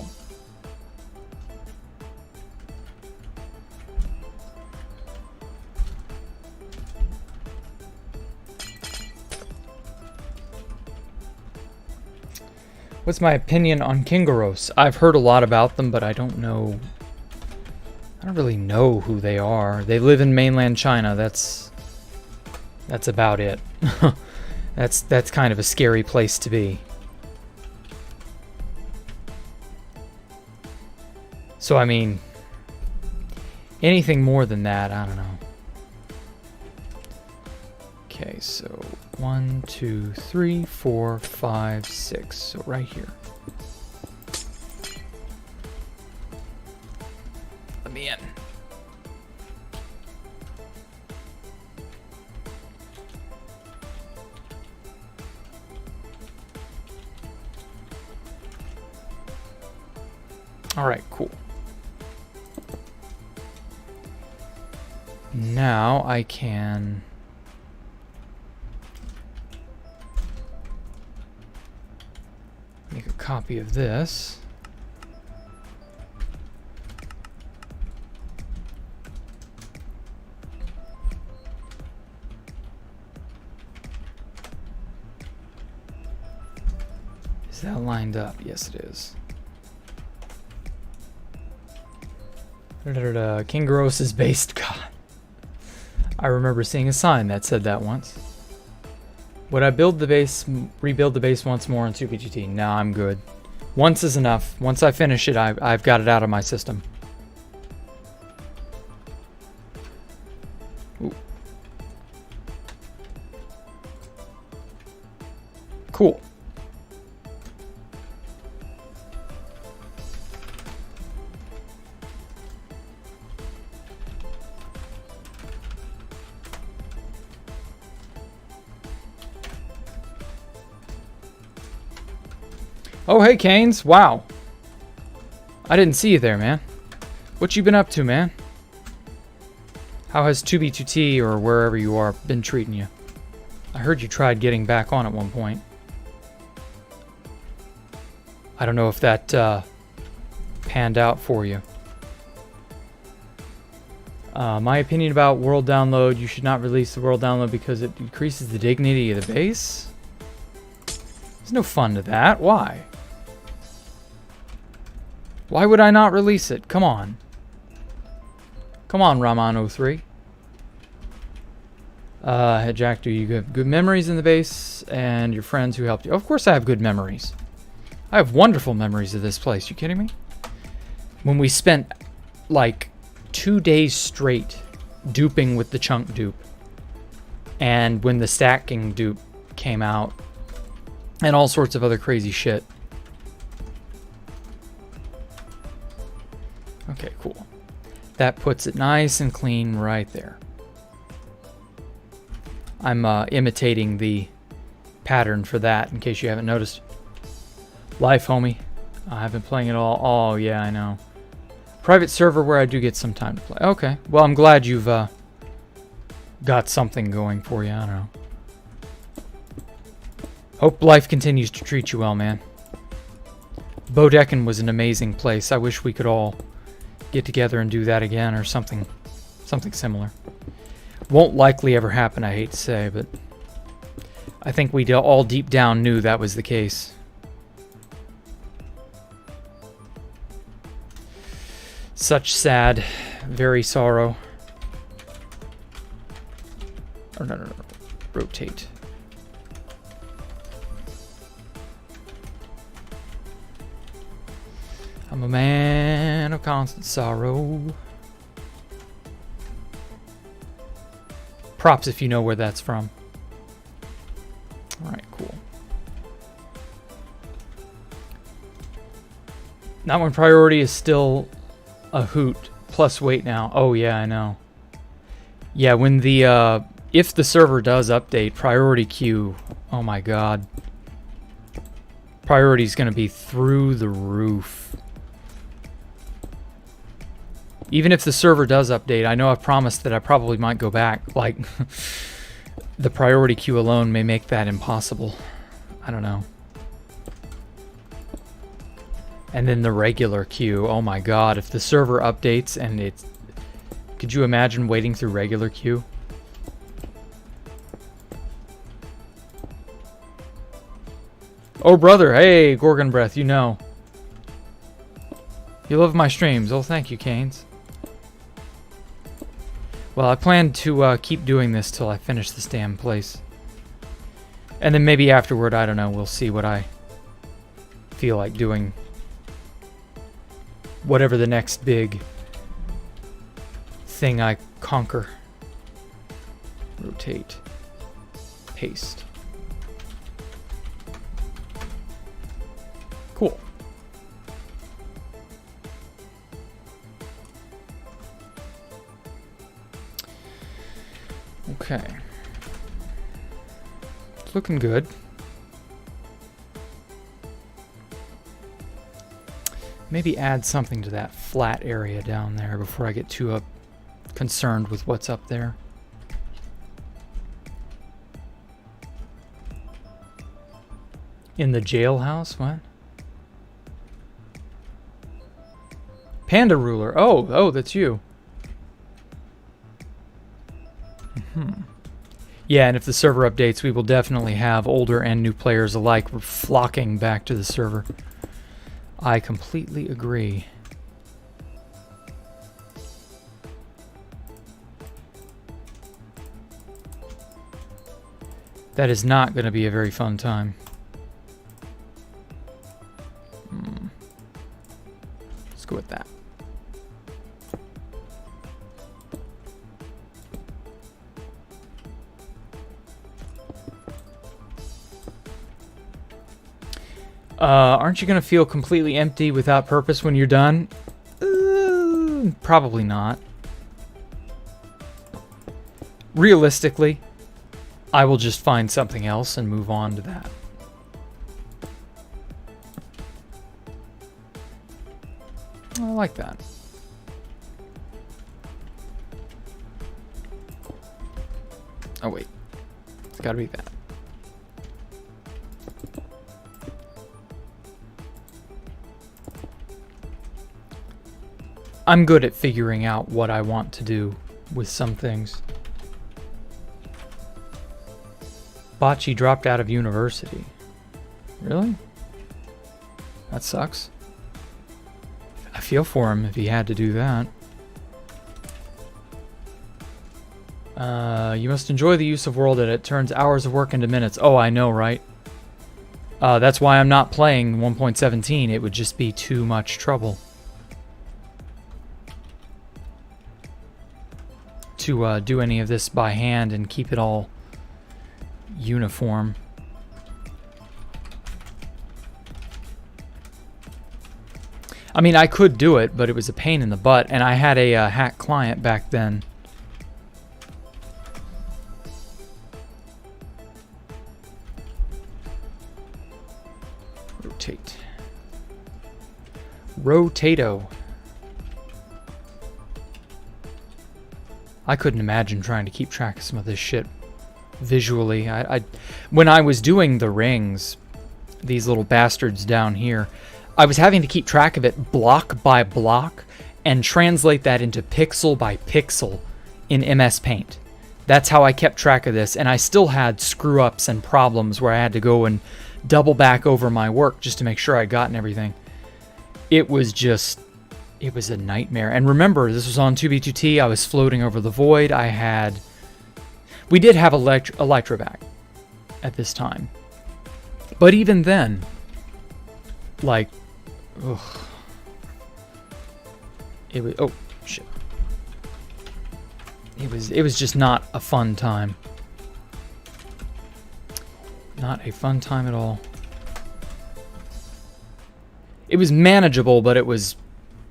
What's my opinion on kangaroos? I've heard a lot about them, but I don't really know who they are. They live in mainland China. That's about it. That's kind of a scary place to be. So I mean, anything more than that, I don't know. Okay, so 1, 2, 3, 4, 5, 6. So right here. Let me in. All right, cool. Now I can make a copy of this. Is that lined up? Yes, it is. Kingaros is based. God. I remember seeing a sign that said that once. Would I build the base, rebuild the base once more in 2BGT? No, I'm good. Once is enough. Once I finish it, I've got it out of my system. Ooh. Cool. Oh, hey, Canes. Wow. I didn't see you there, man. What you been up to, man? How has 2B2T or wherever you are been treating you? I heard you tried getting back on at one point. I don't know if that panned out for you. My opinion about world download, you should not release the world download because it decreases the dignity of the base. There's no fun to that. Why? Why would I not release it? Come on. Come on, Raman03. Hey, Jack, do you have good memories in the base and your friends who helped you? Of course I have good memories. I have wonderful memories of this place. You kidding me? When we spent like 2 days straight duping with the chunk dupe. And when the stacking dupe came out. And all sorts of other crazy shit. Okay, cool. That puts it nice and clean right there. I'm imitating the pattern for that, in case you haven't noticed. Life, homie. I've been playing it all. Oh, yeah, I know. Private server where I do get some time to play. Okay. Well, I'm glad you've got something going for you. I don't know. Hope life continues to treat you well, man. Bodekin was an amazing place. I wish we could all get together and do that again or something similar. Won't likely ever happen, I hate to say, but I think we all deep down knew that was the case. Such sad, very sorrow. Or no. Rotate. I'm a man of constant sorrow. Props if you know where that's from. Alright, cool. That one priority is still a hoot. Plus weight now. Oh yeah, I know. Yeah, when the if the server does update, priority queue, oh my god. Priority is going to be through the roof. Even if the server does update, I know I've promised that I probably might go back. Like, the priority queue alone may make that impossible. I don't know. And then the regular queue. Oh my god, if the server updates and it's... Could you imagine waiting through regular queue? Oh brother, hey Gorgon Breath, you know. You love my streams. Oh, thank you, Canes. Well, I plan to keep doing this till I finish this damn place. And then maybe afterward, I don't know, we'll see what I feel like doing. Whatever the next big thing I conquer. Rotate. Paste. Cool. Okay. It's looking good. Maybe add something to that flat area down there before I get too concerned with what's up there. In the jailhouse? What? Panda ruler. Oh, that's you. Yeah, and if the server updates, we will definitely have older and new players alike flocking back to the server. I completely agree. That is not going to be a very fun time. Let's go with that. Aren't you going to feel completely empty without purpose when you're done? Probably not. Realistically, I will just find something else and move on to that. I like that. Oh wait, it's got to be that. I'm good at figuring out what I want to do with some things. Bocce dropped out of university. Really? That sucks. I feel for him if he had to do that. You must enjoy the use of world edit. Turns hours of work into minutes. Oh, I know, right? That's why I'm not playing 1.17. It would just be too much trouble to do any of this by hand and keep it all uniform. I mean, I could do it, but it was a pain in the butt, and I had a hack client back then. Rotate. Rotato. I couldn't imagine trying to keep track of some of this shit visually. When I was doing the rings, these little bastards down here, I was having to keep track of it block by block and translate that into pixel by pixel in MS Paint. That's how I kept track of this, and I still had screw-ups and problems where I had to go and double back over my work just to make sure I'd gotten everything. It was just... It was a nightmare. And remember, this was on 2B2T. I was floating over the void. We did have Electrovac at this time. But even then, like, ugh. It was, oh, shit. it was just not a fun time. Not a fun time at all. It was manageable, but it was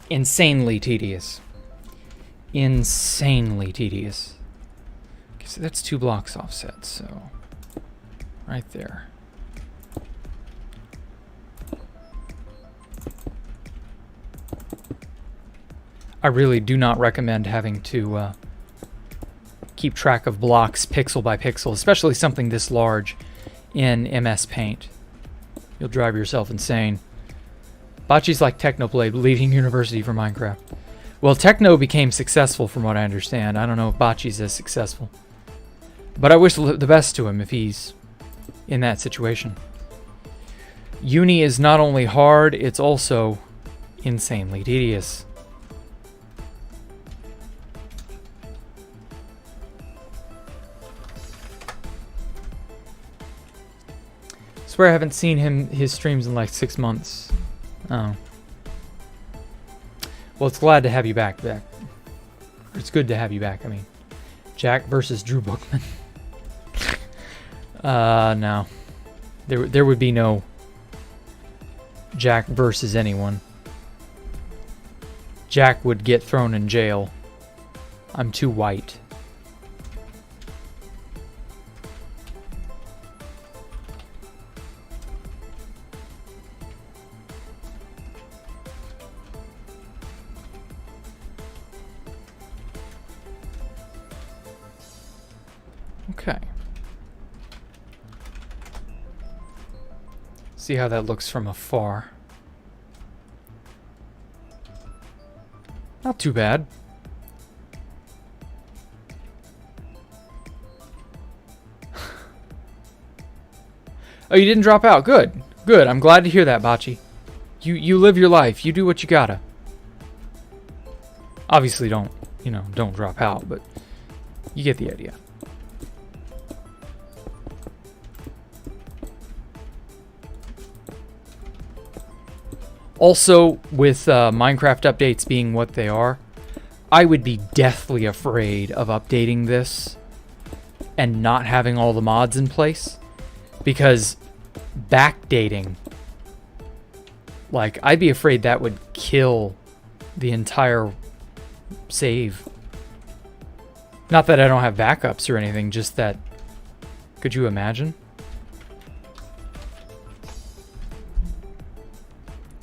insanely tedious. Insanely tedious. Okay, so that's 2 blocks offset, so right there. I really do not recommend having to keep track of blocks pixel by pixel, especially something this large in MS Paint. You'll drive yourself insane. Bocce's like Technoblade leaving university for Minecraft. Well, Techno became successful from what I understand. I don't know if Bocce's as successful. But I wish the best to him if he's in that situation. Uni is not only hard, it's also insanely tedious. I swear I haven't seen his streams in like 6 months. Oh. Well, it's glad to have you back. It's good to have you back, I mean. Jack versus Drew Bookman. No. There would be no Jack versus anyone. Jack would get thrown in jail. I'm too white. Okay. See how that looks from afar. Not too bad. Oh, you didn't drop out. Good. Good. I'm glad to hear that, Bocce. You live your life. You do what you gotta. Obviously don't drop out, but you get the idea. Also, with Minecraft updates being what they are, I would be deathly afraid of updating this and not having all the mods in place, because backdating, like, I'd be afraid that would kill the entire save. Not that I don't have backups or anything, just that, could you imagine?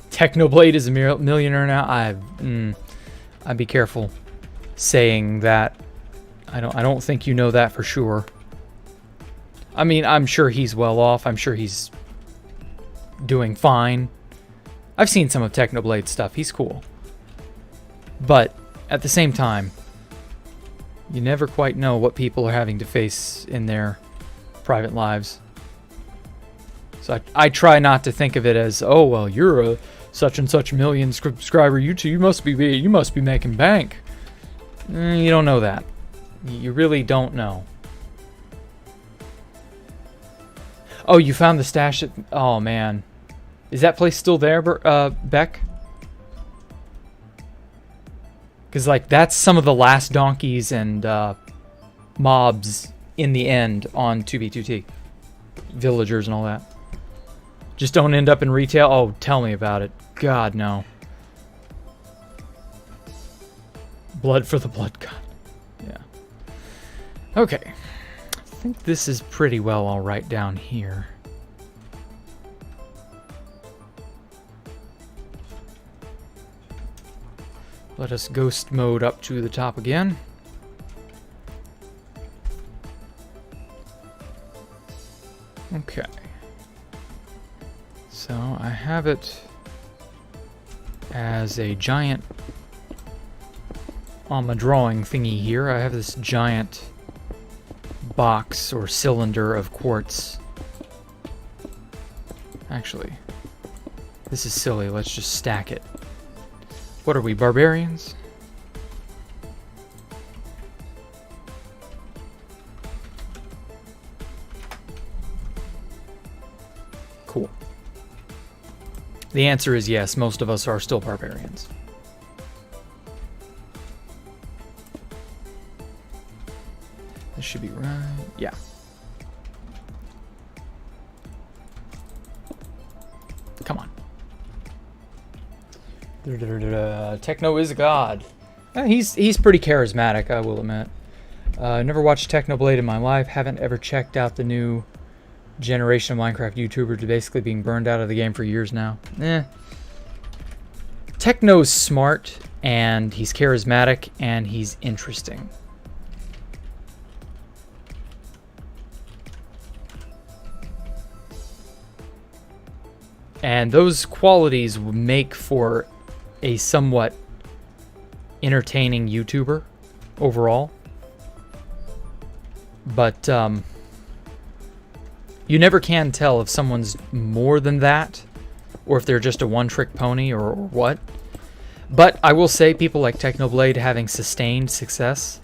Technoblade is a millionaire now. I'd be careful saying that. I don't think you know that for sure. I mean, I'm sure he's well off. I'm sure he's doing fine. I've seen some of Technoblade's stuff. He's cool. But at the same time, you never quite know what people are having to face in their private lives. So I try not to think of it as, oh well, you're a such and such million subscriber YouTube. You must be making bank. You don't know that. You really don't know. Oh, you found the stash at... Oh, man. Is that place still there, Beck? Because, like, that's some of the last donkeys and mobs in the end on 2B2T. Villagers and all that. Just don't end up in retail? Oh, tell me about it. God, no. Blood for the blood god. Yeah. Okay. I think this is pretty well all right down here. Let us ghost mode up to the top again. Okay. So I have it as a giant, on my drawing thingy here, I have this giant box or cylinder of quartz. Actually, this is silly. Let's just stack it. What are we, barbarians? Cool. The answer is yes, most of us are still barbarians. This should be right. Yeah. Come on. Techno is a god. He's pretty charismatic, I will admit. Never watched Technoblade in my life. Haven't ever checked out the new generation of Minecraft YouTubers basically being burned out of the game for years now. Techno's smart, and he's charismatic, and he's interesting. And those qualities make for a somewhat entertaining YouTuber overall. But you never can tell if someone's more than that, or if they're just a one-trick pony, or what. But I will say, people like Technoblade having sustained success,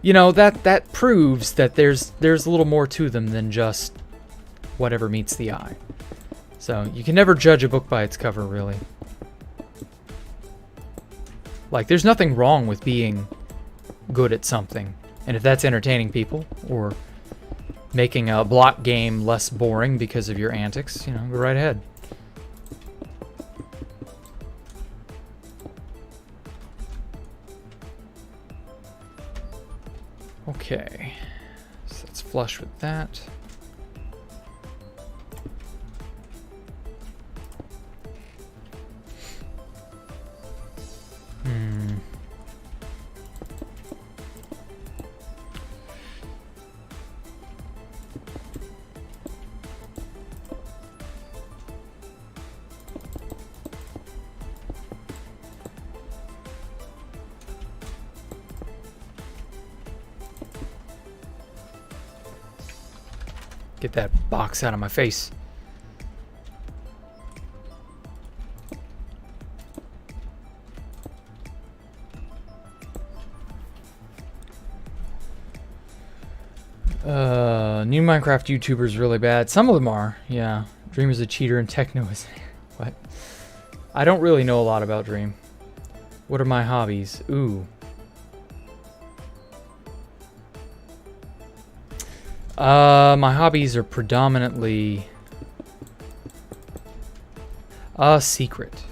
you know, that proves that there's a little more to them than just whatever meets the eye. So you can never judge a book by its cover, really. Like, there's nothing wrong with being good at something. And if that's entertaining people, or making a block game less boring because of your antics, you know, go right ahead. Okay, so let's flush with that. Get that box out of my face. New Minecraft YouTubers really bad. Some of them are, yeah. Dream is a cheater and Techno is... What? I don't really know a lot about Dream. What are my hobbies? Ooh. My hobbies are predominantly a secret.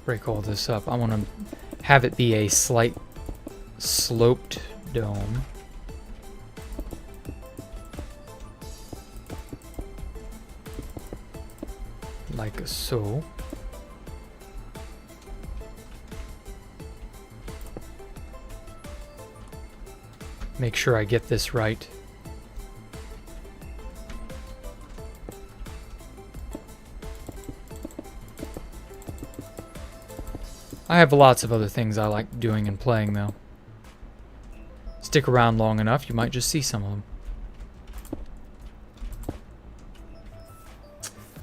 Break all this up. I want to have it be a slight sloped dome. Like so. Make sure I get this right. I have lots of other things I like doing and playing, though. Stick around long enough, you might just see some of them.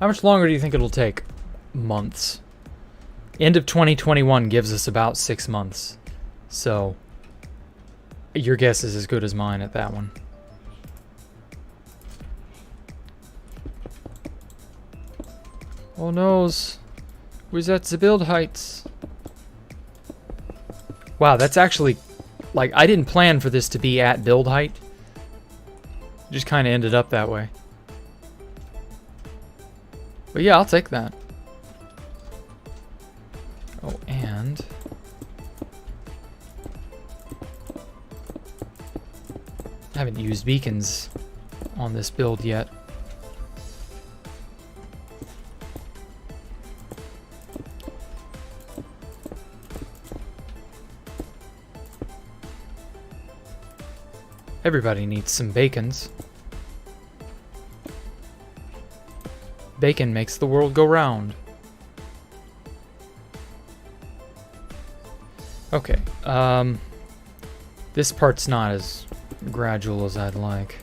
How much longer do you think it'll take? Months. End of 2021 gives us about 6 months. So, your guess is as good as mine at that one. Oh noes. Where's at the build heights? Wow, that's actually, like, I didn't plan for this to be at build height. It just kind of ended up that way. But yeah, I'll take that. Oh, and... I haven't used beacons on this build yet. Everybody needs some bacons. Bacon makes the world go round. Okay, this part's not as gradual as I'd like.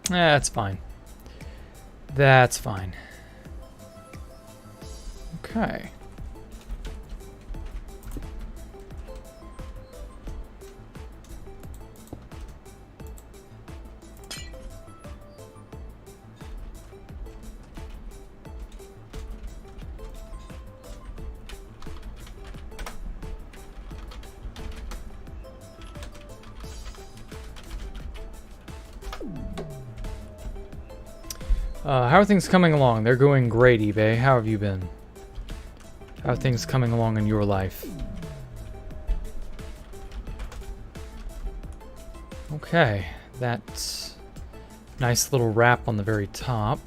That's fine. That's fine. Okay. How are things coming along? They're going great, eBay. How have you been? How are things coming along in your life? Okay, that's nice little wrap on the very top.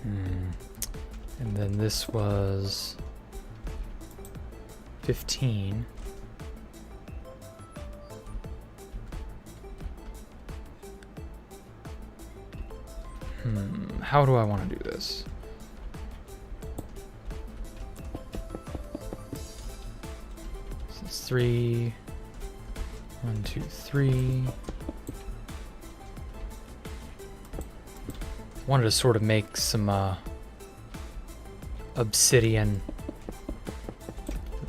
And then this was 15. How do I want to do this? So it's 3. 1, 2, 3. Wanted to sort of make some obsidian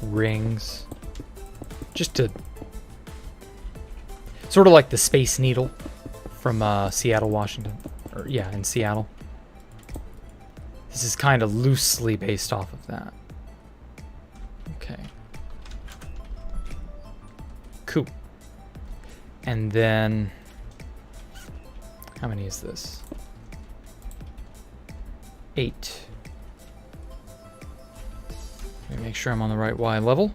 rings, just to sort of like the Space Needle from Seattle, Washington. Or, yeah, in Seattle. This is kind of loosely based off of that. Okay. Cool. And then, how many is this? 8. Let me make sure I'm on the right Y level.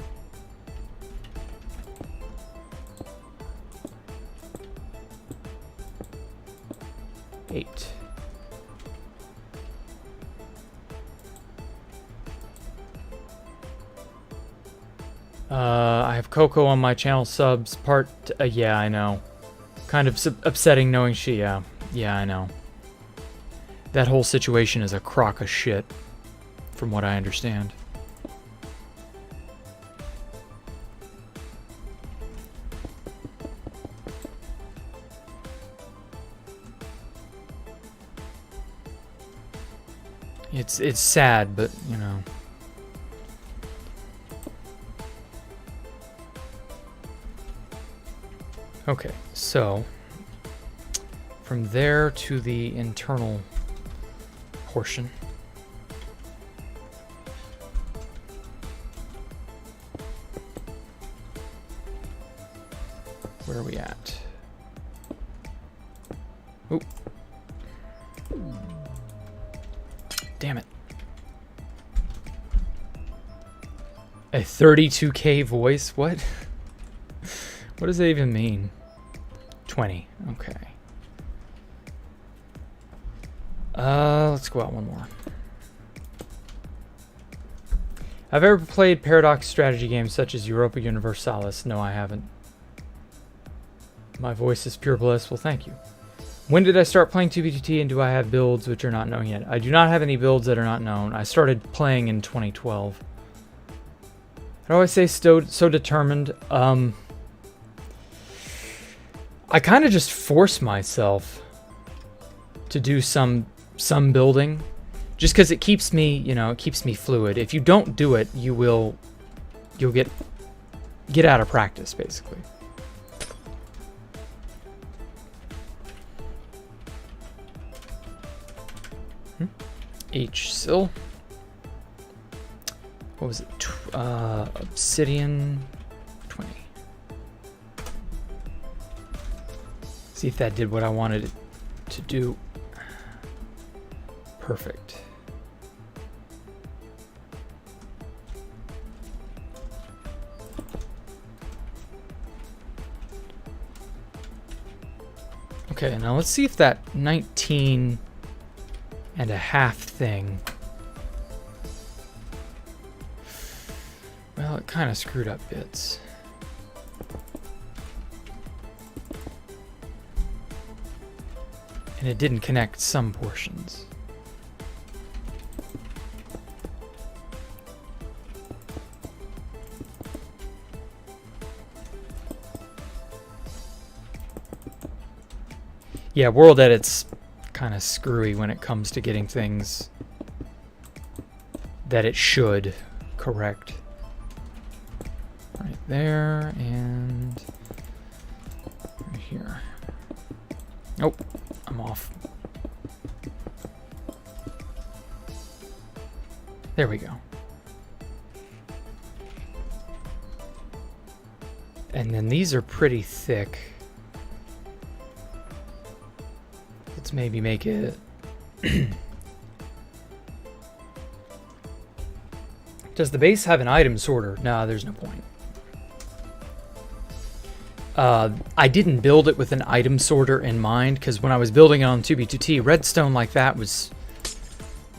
I have Coco on my channel subs. Yeah, I know. Kind of upsetting knowing she, yeah, I know. That whole situation is a crock of shit, from what I understand. It's sad, but, you know. Okay, so from there to the internal portion. Where are we at? Oh. Damn it. A 32K voice? What? What does that even mean? 20. Okay. Let's go out one more. Have I ever played paradox strategy games such as Europa Universalis? No, I haven't. My voice is pure bliss. Well, thank you. When did I start playing 2B2T, and do I have builds which are not known yet? I do not have any builds that are not known. I started playing in 2012. How do I say so determined? I kind of just force myself to do some building, just because it keeps me, you know, it keeps me fluid. If you don't do it, you'll get out of practice, basically. H-Sil. What was it? Obsidian 20. See if that did what I wanted it to do. Perfect. Okay, now let's see if that 19 and a half thing. Well, it kind of screwed up bits. And it didn't connect some portions. Yeah, World Edit's kind of screwy when it comes to getting things that it should correct. Right there and right here. Oh, I'm off. There we go. And then these are pretty thick. Let's maybe make it... Does the base have an item sorter? Nah, there's no point. I didn't build it with an item sorter in mind, because when I was building it on 2B2T, redstone like that was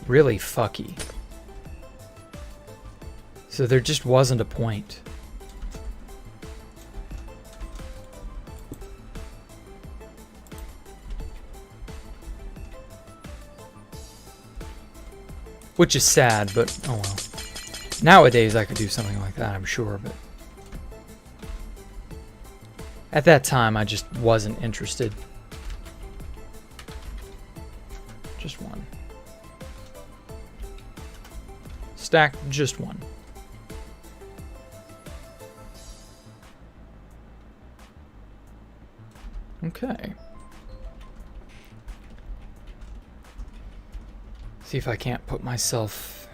really fucky. So there just wasn't a point. Which is sad, but oh well. Nowadays I could do something like that, I'm sure, but at that time I just wasn't interested. Just one. Stack just one. Okay. See if I can't put myself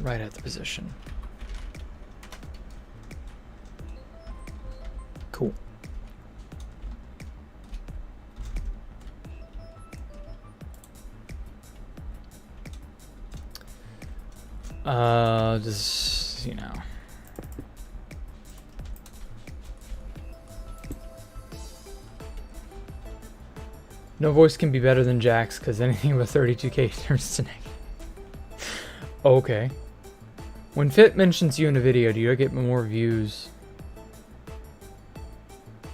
right at the position. Cool. Just, you know. No voice can be better than Jack's because anything with 32K turns to negative. Okay. When Fit mentions you in a video, do you get more views?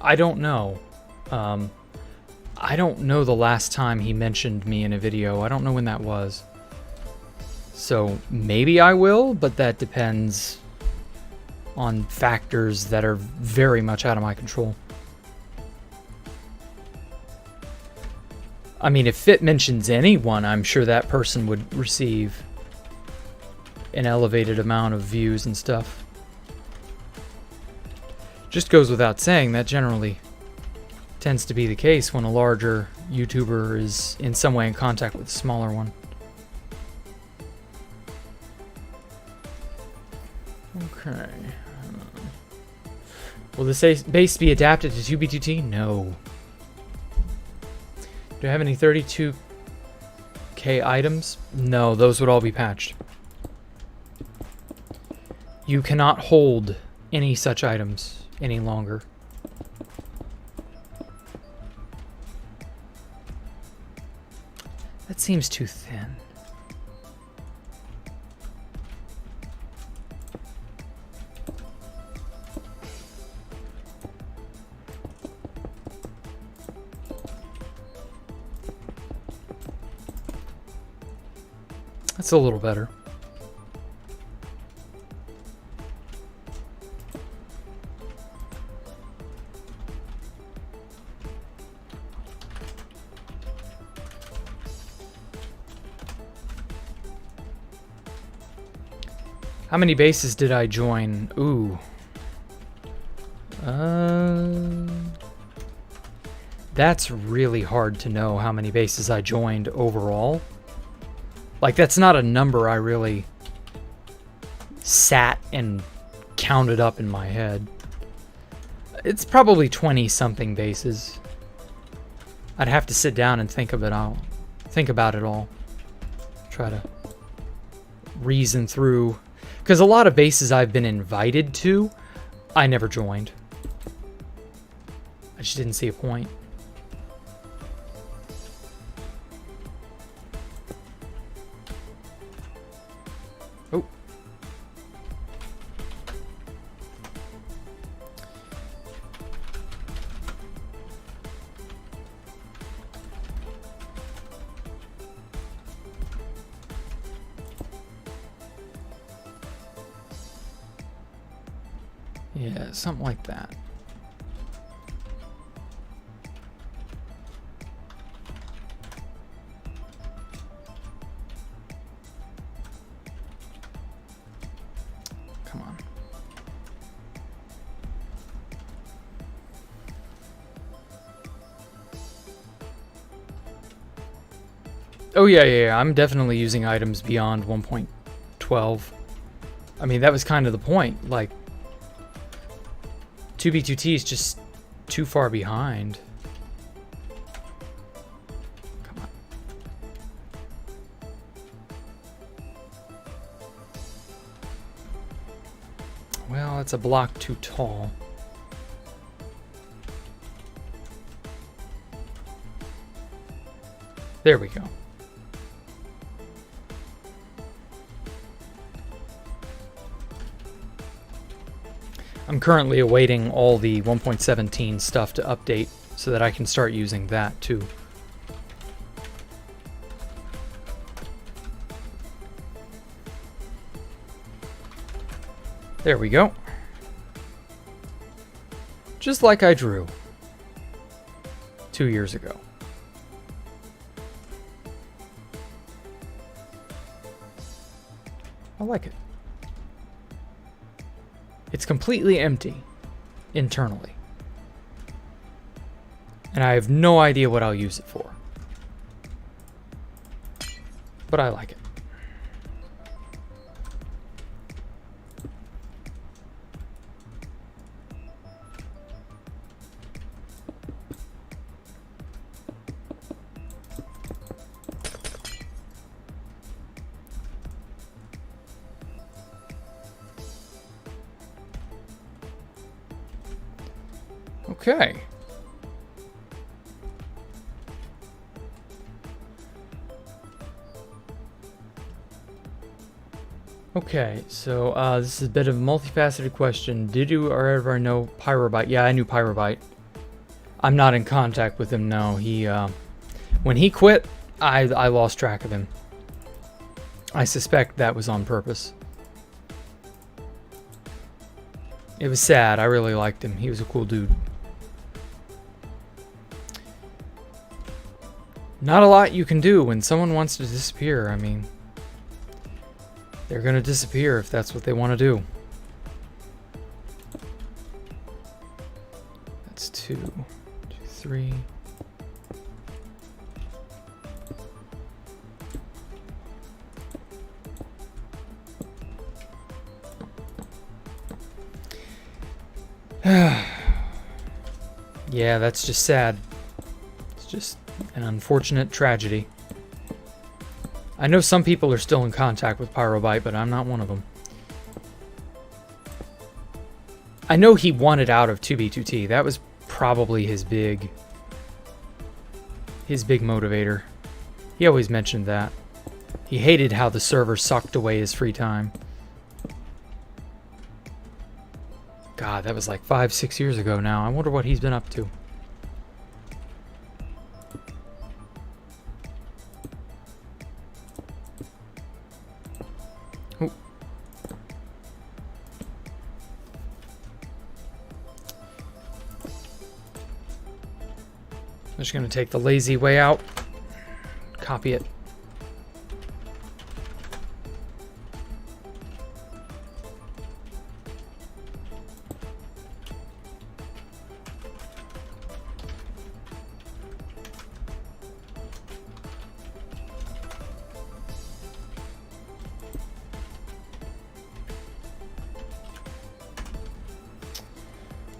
I don't know. I don't know the last time he mentioned me in a video. I don't know when that was. So maybe I will, but that depends on factors that are very much out of my control. I mean, if Fit mentions anyone, I'm sure that person would receive an elevated amount of views and stuff. Just goes without saying that generally tends to be the case when a larger YouTuber is in some way in contact with a smaller one. Okay. Will the base be adapted to 2B2T? No. Do I have any 32K items? No, those would all be patched. You cannot hold any such items any longer. That seems too thin. That's a little better. How many bases did I join? Ooh. That's really hard to know how many bases I joined overall. Like, that's not a number I really sat and counted up in my head. It's probably 20-something bases. I'd have to sit down and think of it all. Think about it all. Try to reason through. Because a lot of bases I've been invited to, I never joined. I just didn't see a point. Oh. Yeah, something like that. Oh yeah. I'm definitely using items beyond 1.12. I mean, that was kind of the point. Like, 2B2T is just too far behind. Come on. Well, it's a block too tall. There we go. I'm currently awaiting all the 1.17 stuff to update so that I can start using that too. There we go. Just like I drew 2 years ago. I like it. It's completely empty internally. And I have no idea what I'll use it for. But I like it. Okay. Okay, so this is a bit of a multifaceted question. Did you or ever know Pyrobyte? Yeah, I knew Pyrobyte. I'm not in contact with him, no. He, when he quit, I lost track of him. I suspect that was on purpose. It was sad. I really liked him. He was a cool dude. Not a lot you can do when someone wants to disappear. I mean, they're gonna disappear if that's what they want to do. That's 2, 2, 3. Yeah, that's just sad. It's just an unfortunate tragedy. I know some people are still in contact with Pyrobyte, but I'm not one of them. I know he wanted out of 2B2T. That was probably his big motivator. He always mentioned that. He hated how the server sucked away his free time. God, that was like 5-6 years ago now. I wonder what he's been up to. I'm just going to take the lazy way out, copy it.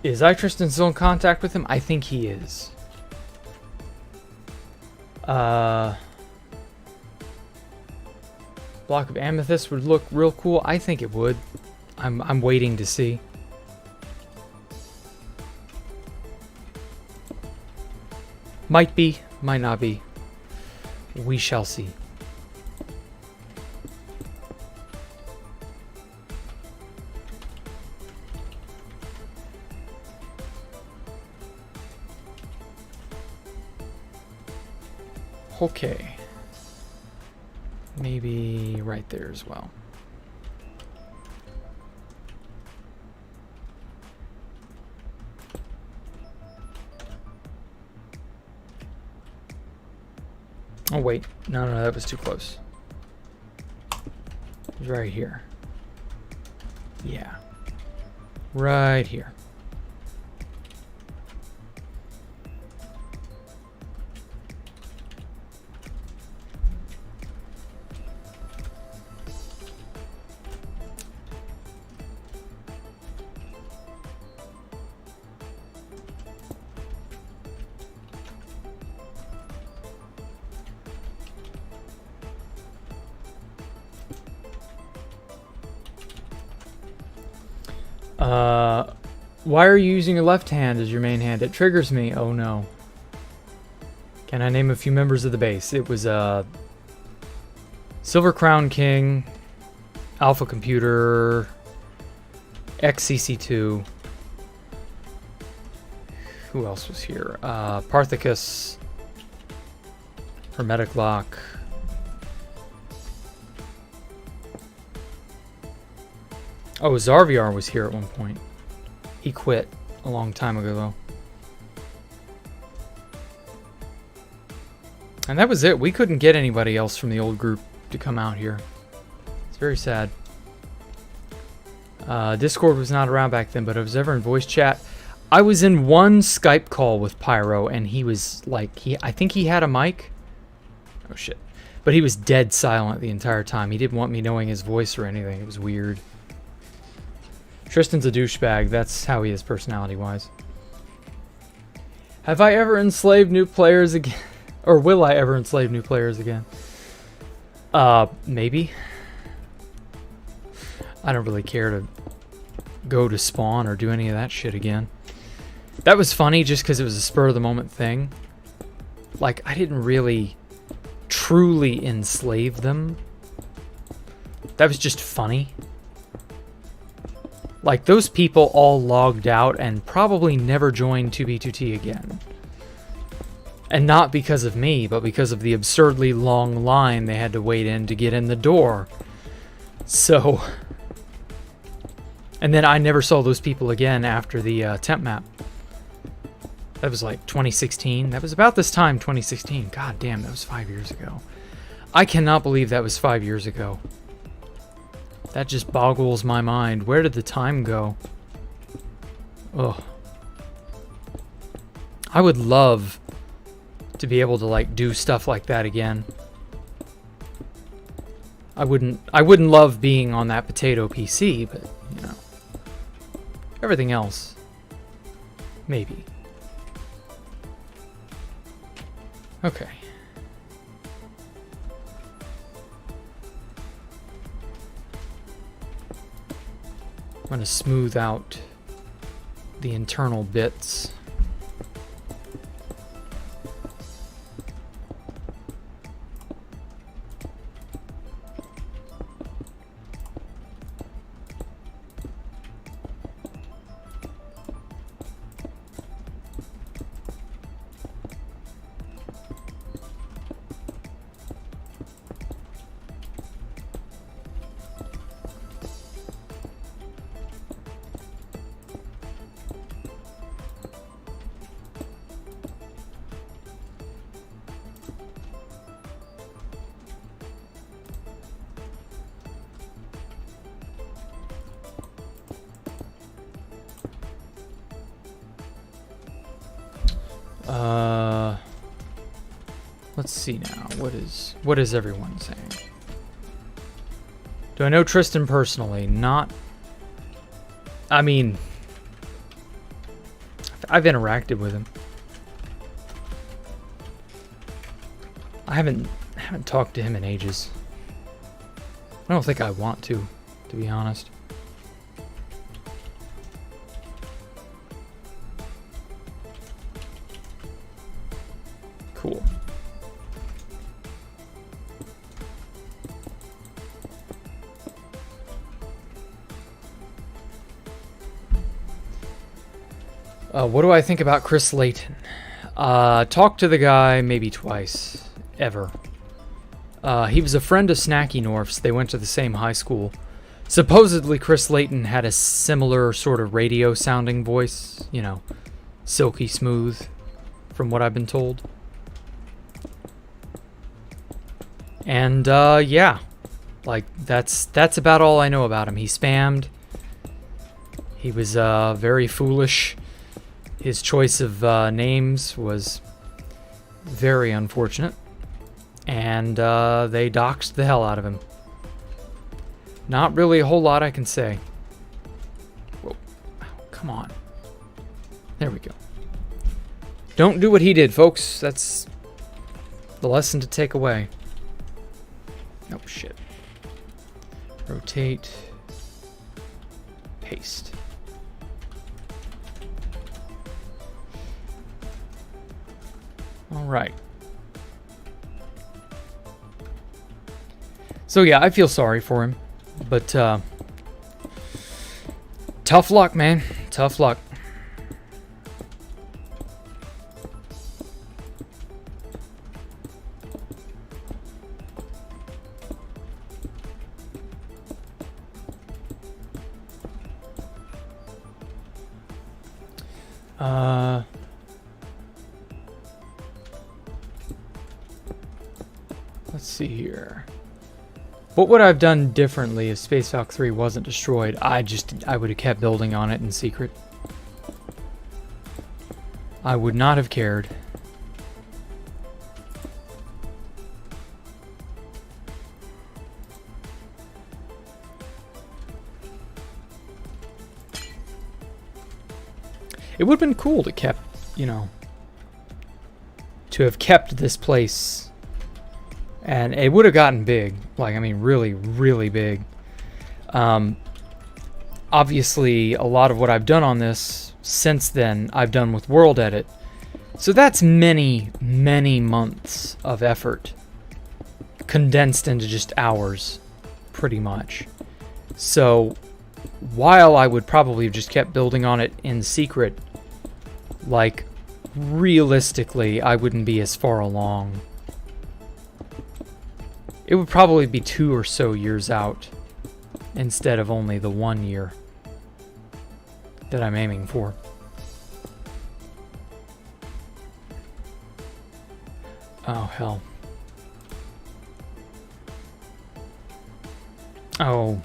Is Tristan still in contact with him? I think he is. Block of amethyst would look real cool. I think it would. I'm waiting to see. Might be, might not be. We shall see. Okay. Maybe right there as well. Oh wait, no, that was too close. It was right here. Yeah. Right here. Why are you using your left hand as your main hand? It triggers me. Oh no. Can I name a few members of the base? It was Silver Crown King, Alpha Computer, XXXII. Who else was here? Parthicus, Hermetic Lock. Oh, Zarviar was here at one point. He quit a long time ago, though. And that was it. We couldn't get anybody else from the old group to come out here. It's very sad. Discord was not around back then, but I was ever in voice chat. I was in one Skype call with Pyro, and he was like, I think he had a mic. Oh, shit. But he was dead silent the entire time. He didn't want me knowing his voice or anything. It was weird. Tristan's a douchebag. That's how he is personality-wise. Have I ever enslaved new players again? Or will I ever enslave new players again? Maybe. I don't really care to go to spawn or do any of that shit again. That was funny just because it was a spur-of-the-moment thing. Like, I didn't really truly enslave them. That was just funny. Like, those people all logged out and probably never joined 2B2T again. And not because of me, but because of the absurdly long line they had to wait in to get in the door. So... And then I never saw those people again after the temp map. That was like 2016. That was about this time, 2016. God damn, that was 5 years ago. I cannot believe that was 5 years ago. That just boggles my mind. Where did the time go? Ugh. I would love to be able to like do stuff like that again. I wouldn't love being on that potato PC, but you know. Everything else, maybe. Okay. I'm going to smooth out the internal bits. Let's see now. What is everyone saying? Do I know Tristan personally? Not. I mean, I've interacted with him. I haven't talked to him in ages. I don't think I want to be honest. Cool. What do I think about Chris Layton? Talked to the guy maybe twice, ever. He was a friend of Snacky Norf's. They went to the same high school. Supposedly Chris Layton had a similar sort of radio sounding voice, you know, silky smooth, from what I've been told. And yeah, like that's about all I know about him. He spammed. He was very foolish. His choice of names was very unfortunate. And they doxed the hell out of him. Not really a whole lot I can say. Whoa. Oh, come on. There we go. Don't do what he did, folks. That's the lesson to take away. Oh, shit. Rotate. Paste. All right. So yeah, I feel sorry for him, but tough luck, man. Tough luck. Let's see here. What would I have done differently if Space Valk 3 wasn't destroyed? I would have kept building on it in secret. I would not have cared. It would have been cool to kept, you know, to have kept this place. And it would have gotten big. Like, I mean, really, really big. Obviously, a lot of what I've done on this since then, I've done with World Edit. So that's many, many months of effort condensed into just hours, pretty much. So, while I would probably have just kept building on it in secret, like, realistically, I wouldn't be as far along. It would probably be 2 or so years out instead of only the 1 year that I'm aiming for. Oh, hell. Oh,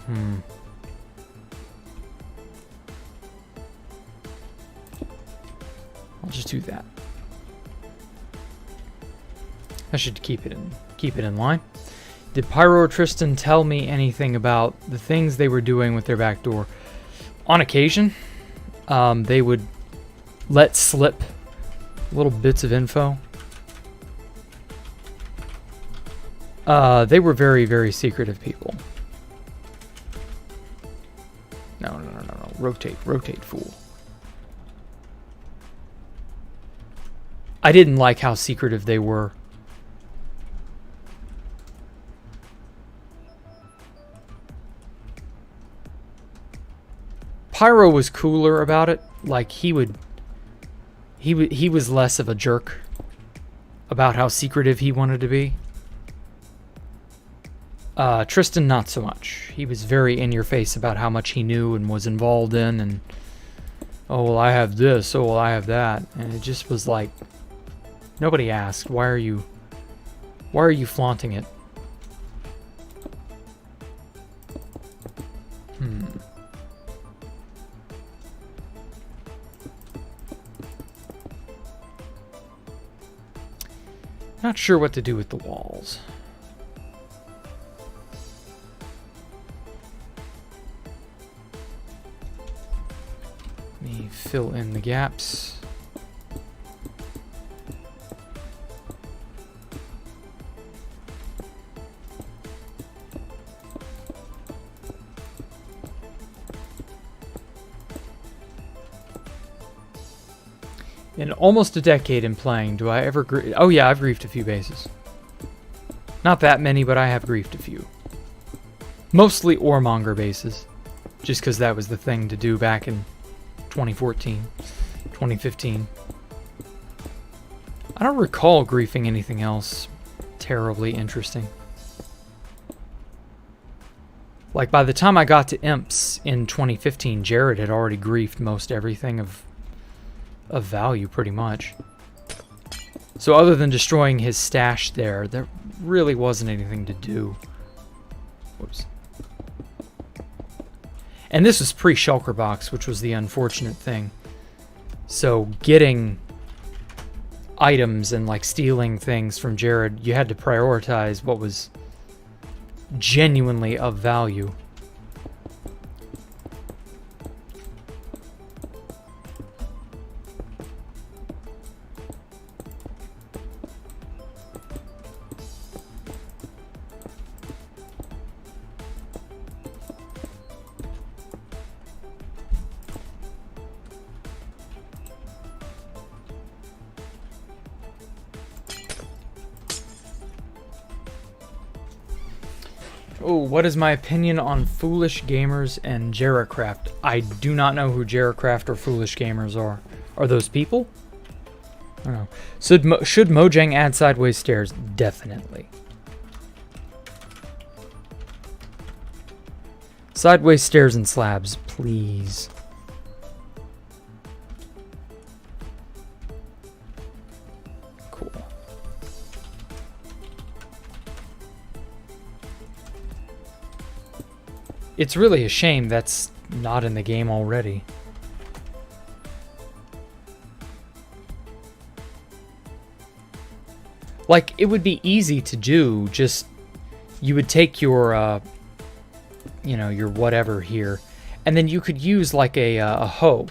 I'll just do that. I should keep it in line. Did Pyro or Tristan tell me anything about the things they were doing with their back door? On occasion, they would let slip little bits of info. They were very, very secretive people. No. Rotate, fool. I didn't like how secretive they were. Pyro was cooler about it. Like, he was less of a jerk about how secretive he wanted to be. Tristan, not so much. He was very in your face about how much he knew and was involved in, and oh, well, I have this, oh, well, I have that. And it just was like, nobody asked, why are you flaunting it? Not sure what to do with the walls. Let me fill in the gaps. In almost a decade in playing, do I ever grief? Oh yeah, I've griefed a few bases. Not that many, but I have griefed a few. Mostly Oremonger bases, just because that was the thing to do back in 2014, 2015. I don't recall griefing anything else terribly interesting. Like, by the time I got to Imps in 2015, Jared had already griefed most everything of value, pretty much. So other than destroying his stash there really wasn't anything to do. Whoops. And this was pre-Shulker box, which was the unfortunate thing. So getting items and like stealing things from Jared, you had to prioritize what was genuinely of value. Oh, what is my opinion on Foolish Gamers and Jaracraft? I do not know who Jaracraft or Foolish Gamers are. Are those people? I don't know. Should Mojang add sideways stairs? Definitely. Sideways stairs and slabs, please. Cool. It's really a shame that's not in the game already. Like, it would be easy to do, just, you would take your, you know, your whatever here, and then you could use like a hoe.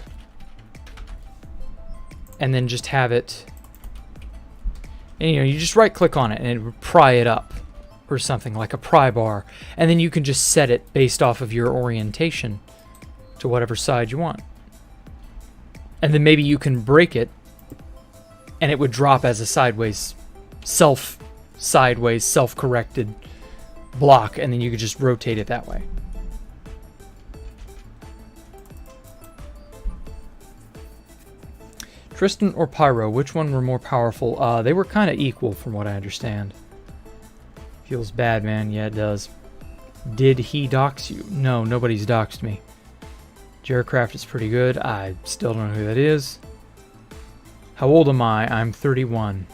And then just have it, and you know, you just right click on it and it would pry it up. Or something, like a pry bar. And then you can just set it based off of your orientation to whatever side you want. And then maybe you can break it and it would drop as a sideways, self-corrected block, and then you could just rotate it that way. Tristan or Pyro, which one were more powerful? They were kind of equal from what I understand. Feels bad, man. Yeah, it does. Did he dox you? No, nobody's doxed me. Jaracraft is pretty good. I still don't know who that is. How old am I? I'm 31.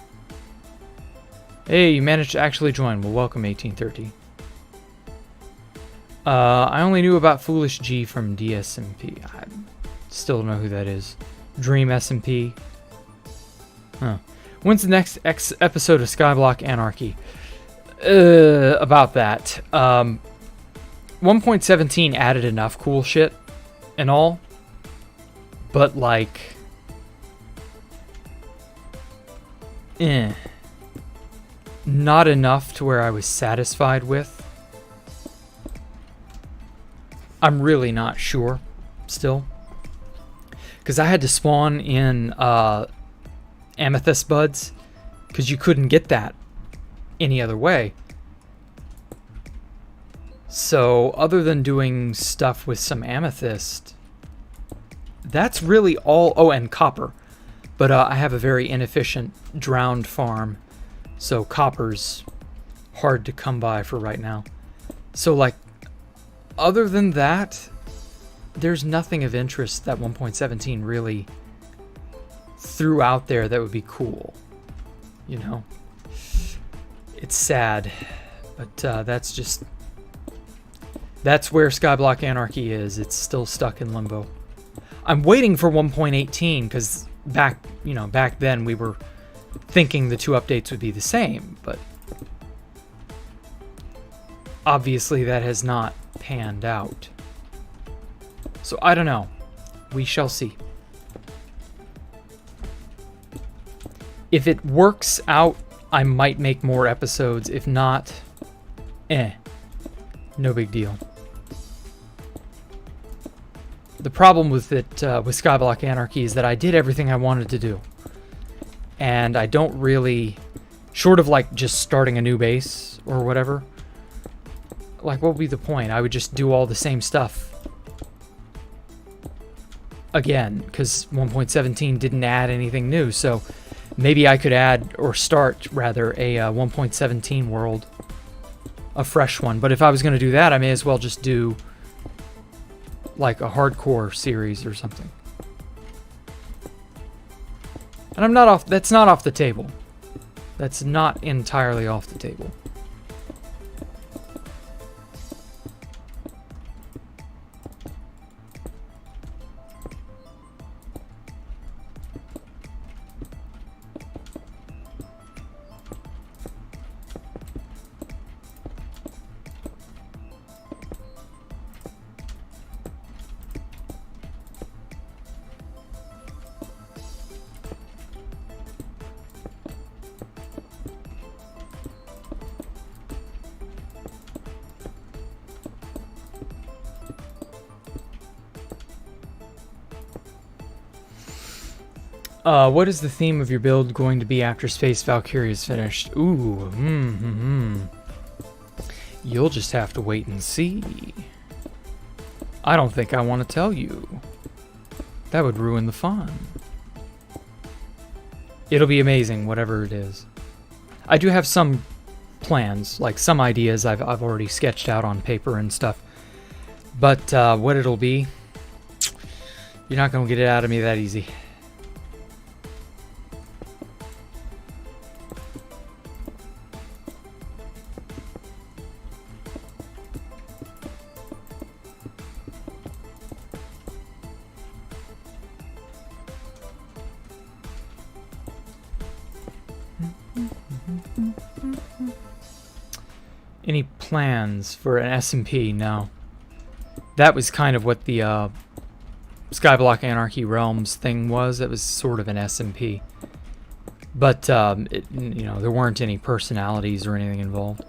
Hey, you managed to actually join. Well, welcome, 1830. I only knew about Foolish G from DSMP. I still don't know who that is. Dream SMP. Huh. When's the next episode of Skyblock Anarchy? About that. 1.17 added enough cool shit and all, but like, not enough to where I was satisfied with. I'm really not sure still, because I had to spawn in amethyst buds, because you couldn't get that any other way. So other than doing stuff with some amethyst, that's really all. Oh, and copper, but I have a very inefficient drowned farm, so copper's hard to come by for right now. So like, other than that, there's nothing of interest that 1.17 really threw out there that would be cool, you know. It's sad, but that's where Skyblock Anarchy is. It's still stuck in limbo. I'm waiting for 1.18 because back then we were thinking the two updates would be the same, but obviously that has not panned out. So I don't know. We shall see. If it works out, I might make more episodes. If not, no big deal. The problem with it, with Skyblock Anarchy, is that I did everything I wanted to do. And I don't really, short of like just starting a new base or whatever, like what would be the point? I would just do all the same stuff again, because 1.17 didn't add anything new, so maybe I could add, or start rather, a 1.17 world, a fresh one. But if I was going to do that, I may as well just do like a hardcore series or something. And I'm not off, that's not off the table. That's not entirely off the table. What is the theme of your build going to be after Space Valkyria is finished? Ooh, You'll just have to wait and see. I don't think I want to tell you. That would ruin the fun. It'll be amazing, whatever it is. I do have some plans, like some ideas I've already sketched out on paper and stuff. But what it'll be, you're not going to get it out of me that easy. Any plans for an SMP? No. That was kind of what the Skyblock Anarchy Realms thing was. It was sort of an SMP. But, you know, there weren't any personalities or anything involved.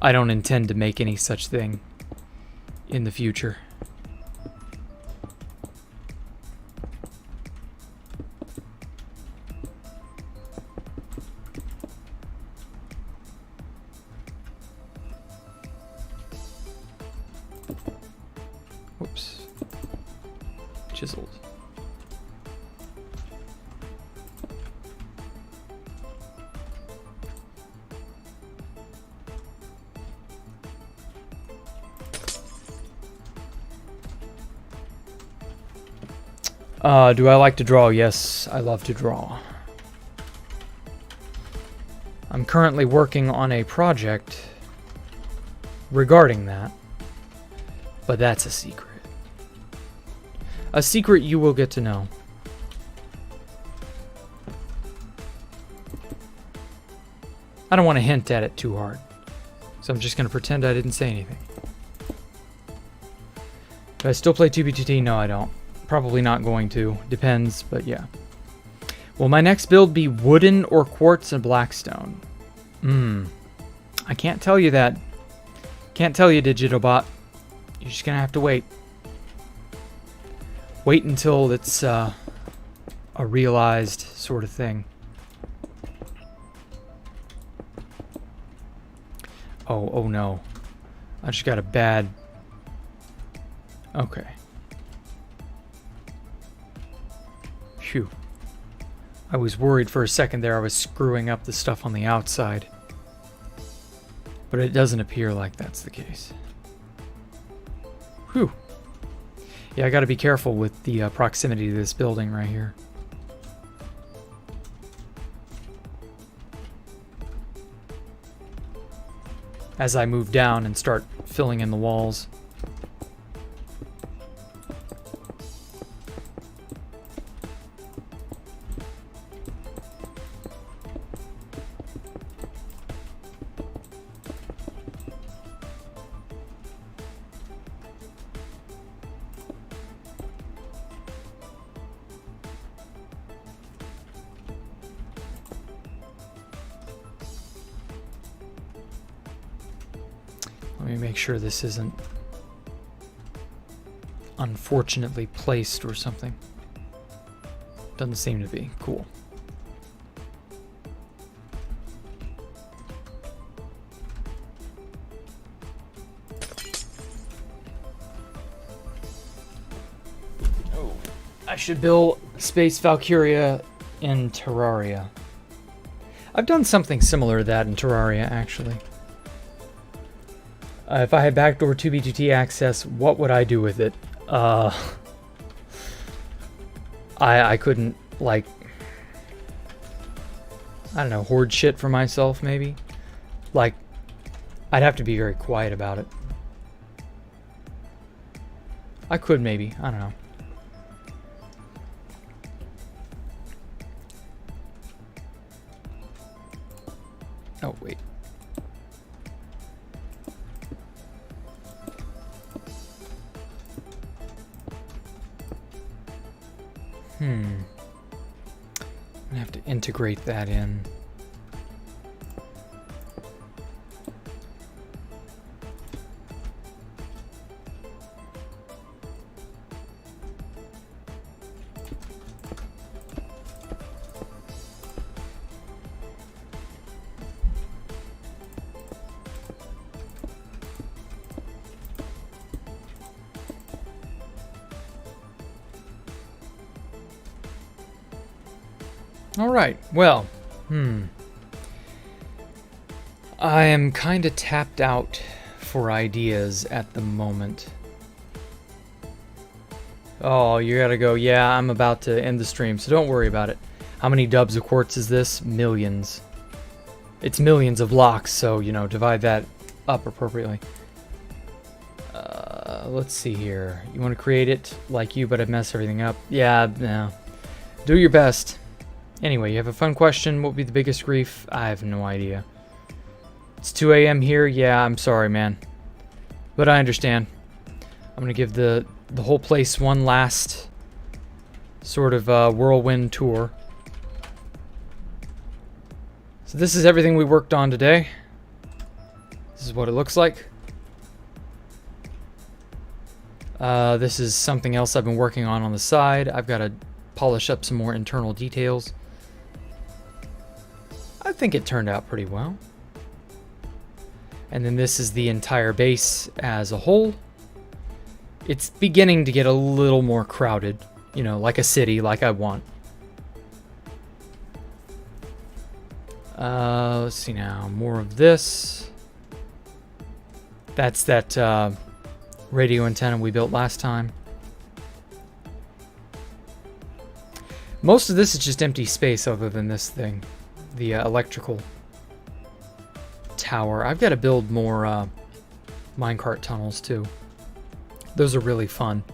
I don't intend to make any such thing in the future. Whoops. Chiseled. Do I like to draw? Yes, I love to draw. I'm currently working on a project regarding that, but that's a secret. A secret you will get to know. I don't want to hint at it too hard, so I'm just going to pretend I didn't say anything. Do I still play 2B2T? No, I don't. Probably not going to. Depends, but yeah. Will my next build be wooden or quartz and blackstone? I can't tell you that. Can't tell you, Digitobot. You're just gonna have to wait. Wait until it's a realized sort of thing. Oh no. I just got a bad... Okay. Phew. I was worried for a second there I was screwing up the stuff on the outside. But it doesn't appear like that's the case. Whew. Yeah, I gotta be careful with the proximity to this building right here. As I move down and start filling in the walls. Let me make sure this isn't unfortunately placed or something. Doesn't seem to be. Cool. Oh, I should build Space Valkyria in Terraria. I've done something similar to that in Terraria, actually. If I had backdoor 2B2T access, what would I do with it? I couldn't, like, I don't know, hoard shit for myself, maybe? Like, I'd have to be very quiet about it. I could, maybe. I don't know. Oh, wait. I'm gonna have to integrate that in. Alright, well, I am kind of tapped out for ideas at the moment. Oh, you gotta go. Yeah, I'm about to end the stream, so don't worry about it. How many dubs of quartz is this? Millions. It's millions of blocks, so, you know, divide that up appropriately. Let's see here. You want to create it like you, but I mess everything up. Yeah, no. Do your best. Anyway, you have a fun question. What would be the biggest grief? I have no idea. It's 2 a.m. here. Yeah, I'm sorry, man. But I understand. I'm going to give the whole place one last sort of whirlwind tour. So this is everything we worked on today. This is what it looks like. This is something else I've been working on the side. I've got to polish up some more internal details. I think it turned out pretty well. And then this is the entire base as a whole. It's beginning to get a little more crowded, you know, like a city, like I want. Let's see now, more of this. That's that radio antenna we built last time. Most of this is just empty space other than this thing, the electrical tower. I've got to build more minecart tunnels too. Those are really fun.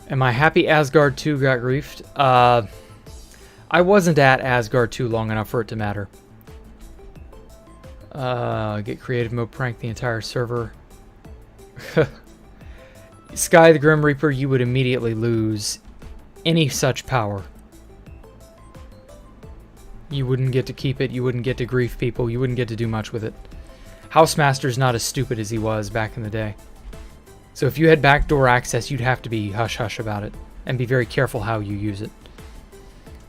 Am I happy Asgard 2 got griefed? I wasn't at Asgard 2 long enough for it to matter. Get creative mode, prank the entire server. Sky the Grim Reaper, you would immediately lose any such power. You wouldn't get to keep it, you wouldn't get to grief people, you wouldn't get to do much with it. Housemaster's not as stupid as he was back in the day. So if you had backdoor access, you'd have to be hush-hush about it. And be very careful how you use it.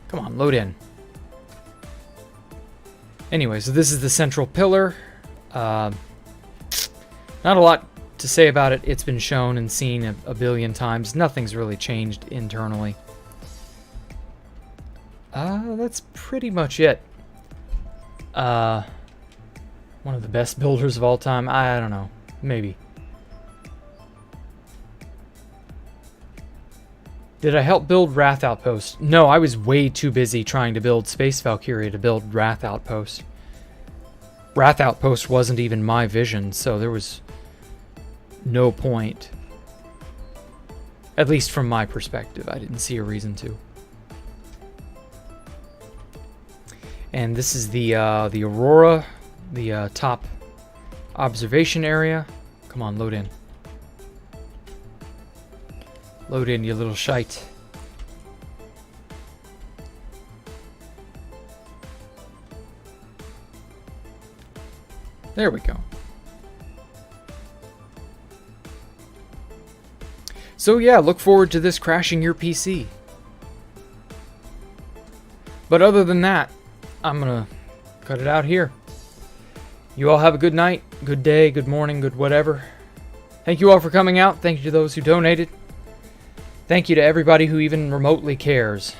Come on, load in. Anyway, so this is the central pillar. Not a lot to say about it. It's been shown and seen a billion times. Nothing's really changed internally. That's pretty much it. One of the best builders of all time. I don't know. Maybe. Did I help build Wrath Outpost? No, I was way too busy trying to build Space Valkyria to build Wrath Outpost. Wrath Outpost wasn't even my vision, so there was no point. At least from my perspective, I didn't see a reason to. And this is the Aurora, the top observation area. Come on, load in. Load in, you little shite. There we go. So yeah, look forward to this crashing your PC. But other than that, I'm gonna cut it out here. You all have a good night, good day, good morning, good whatever. Thank you all for coming out. Thank you to those who donated. Thank you to everybody who even remotely cares.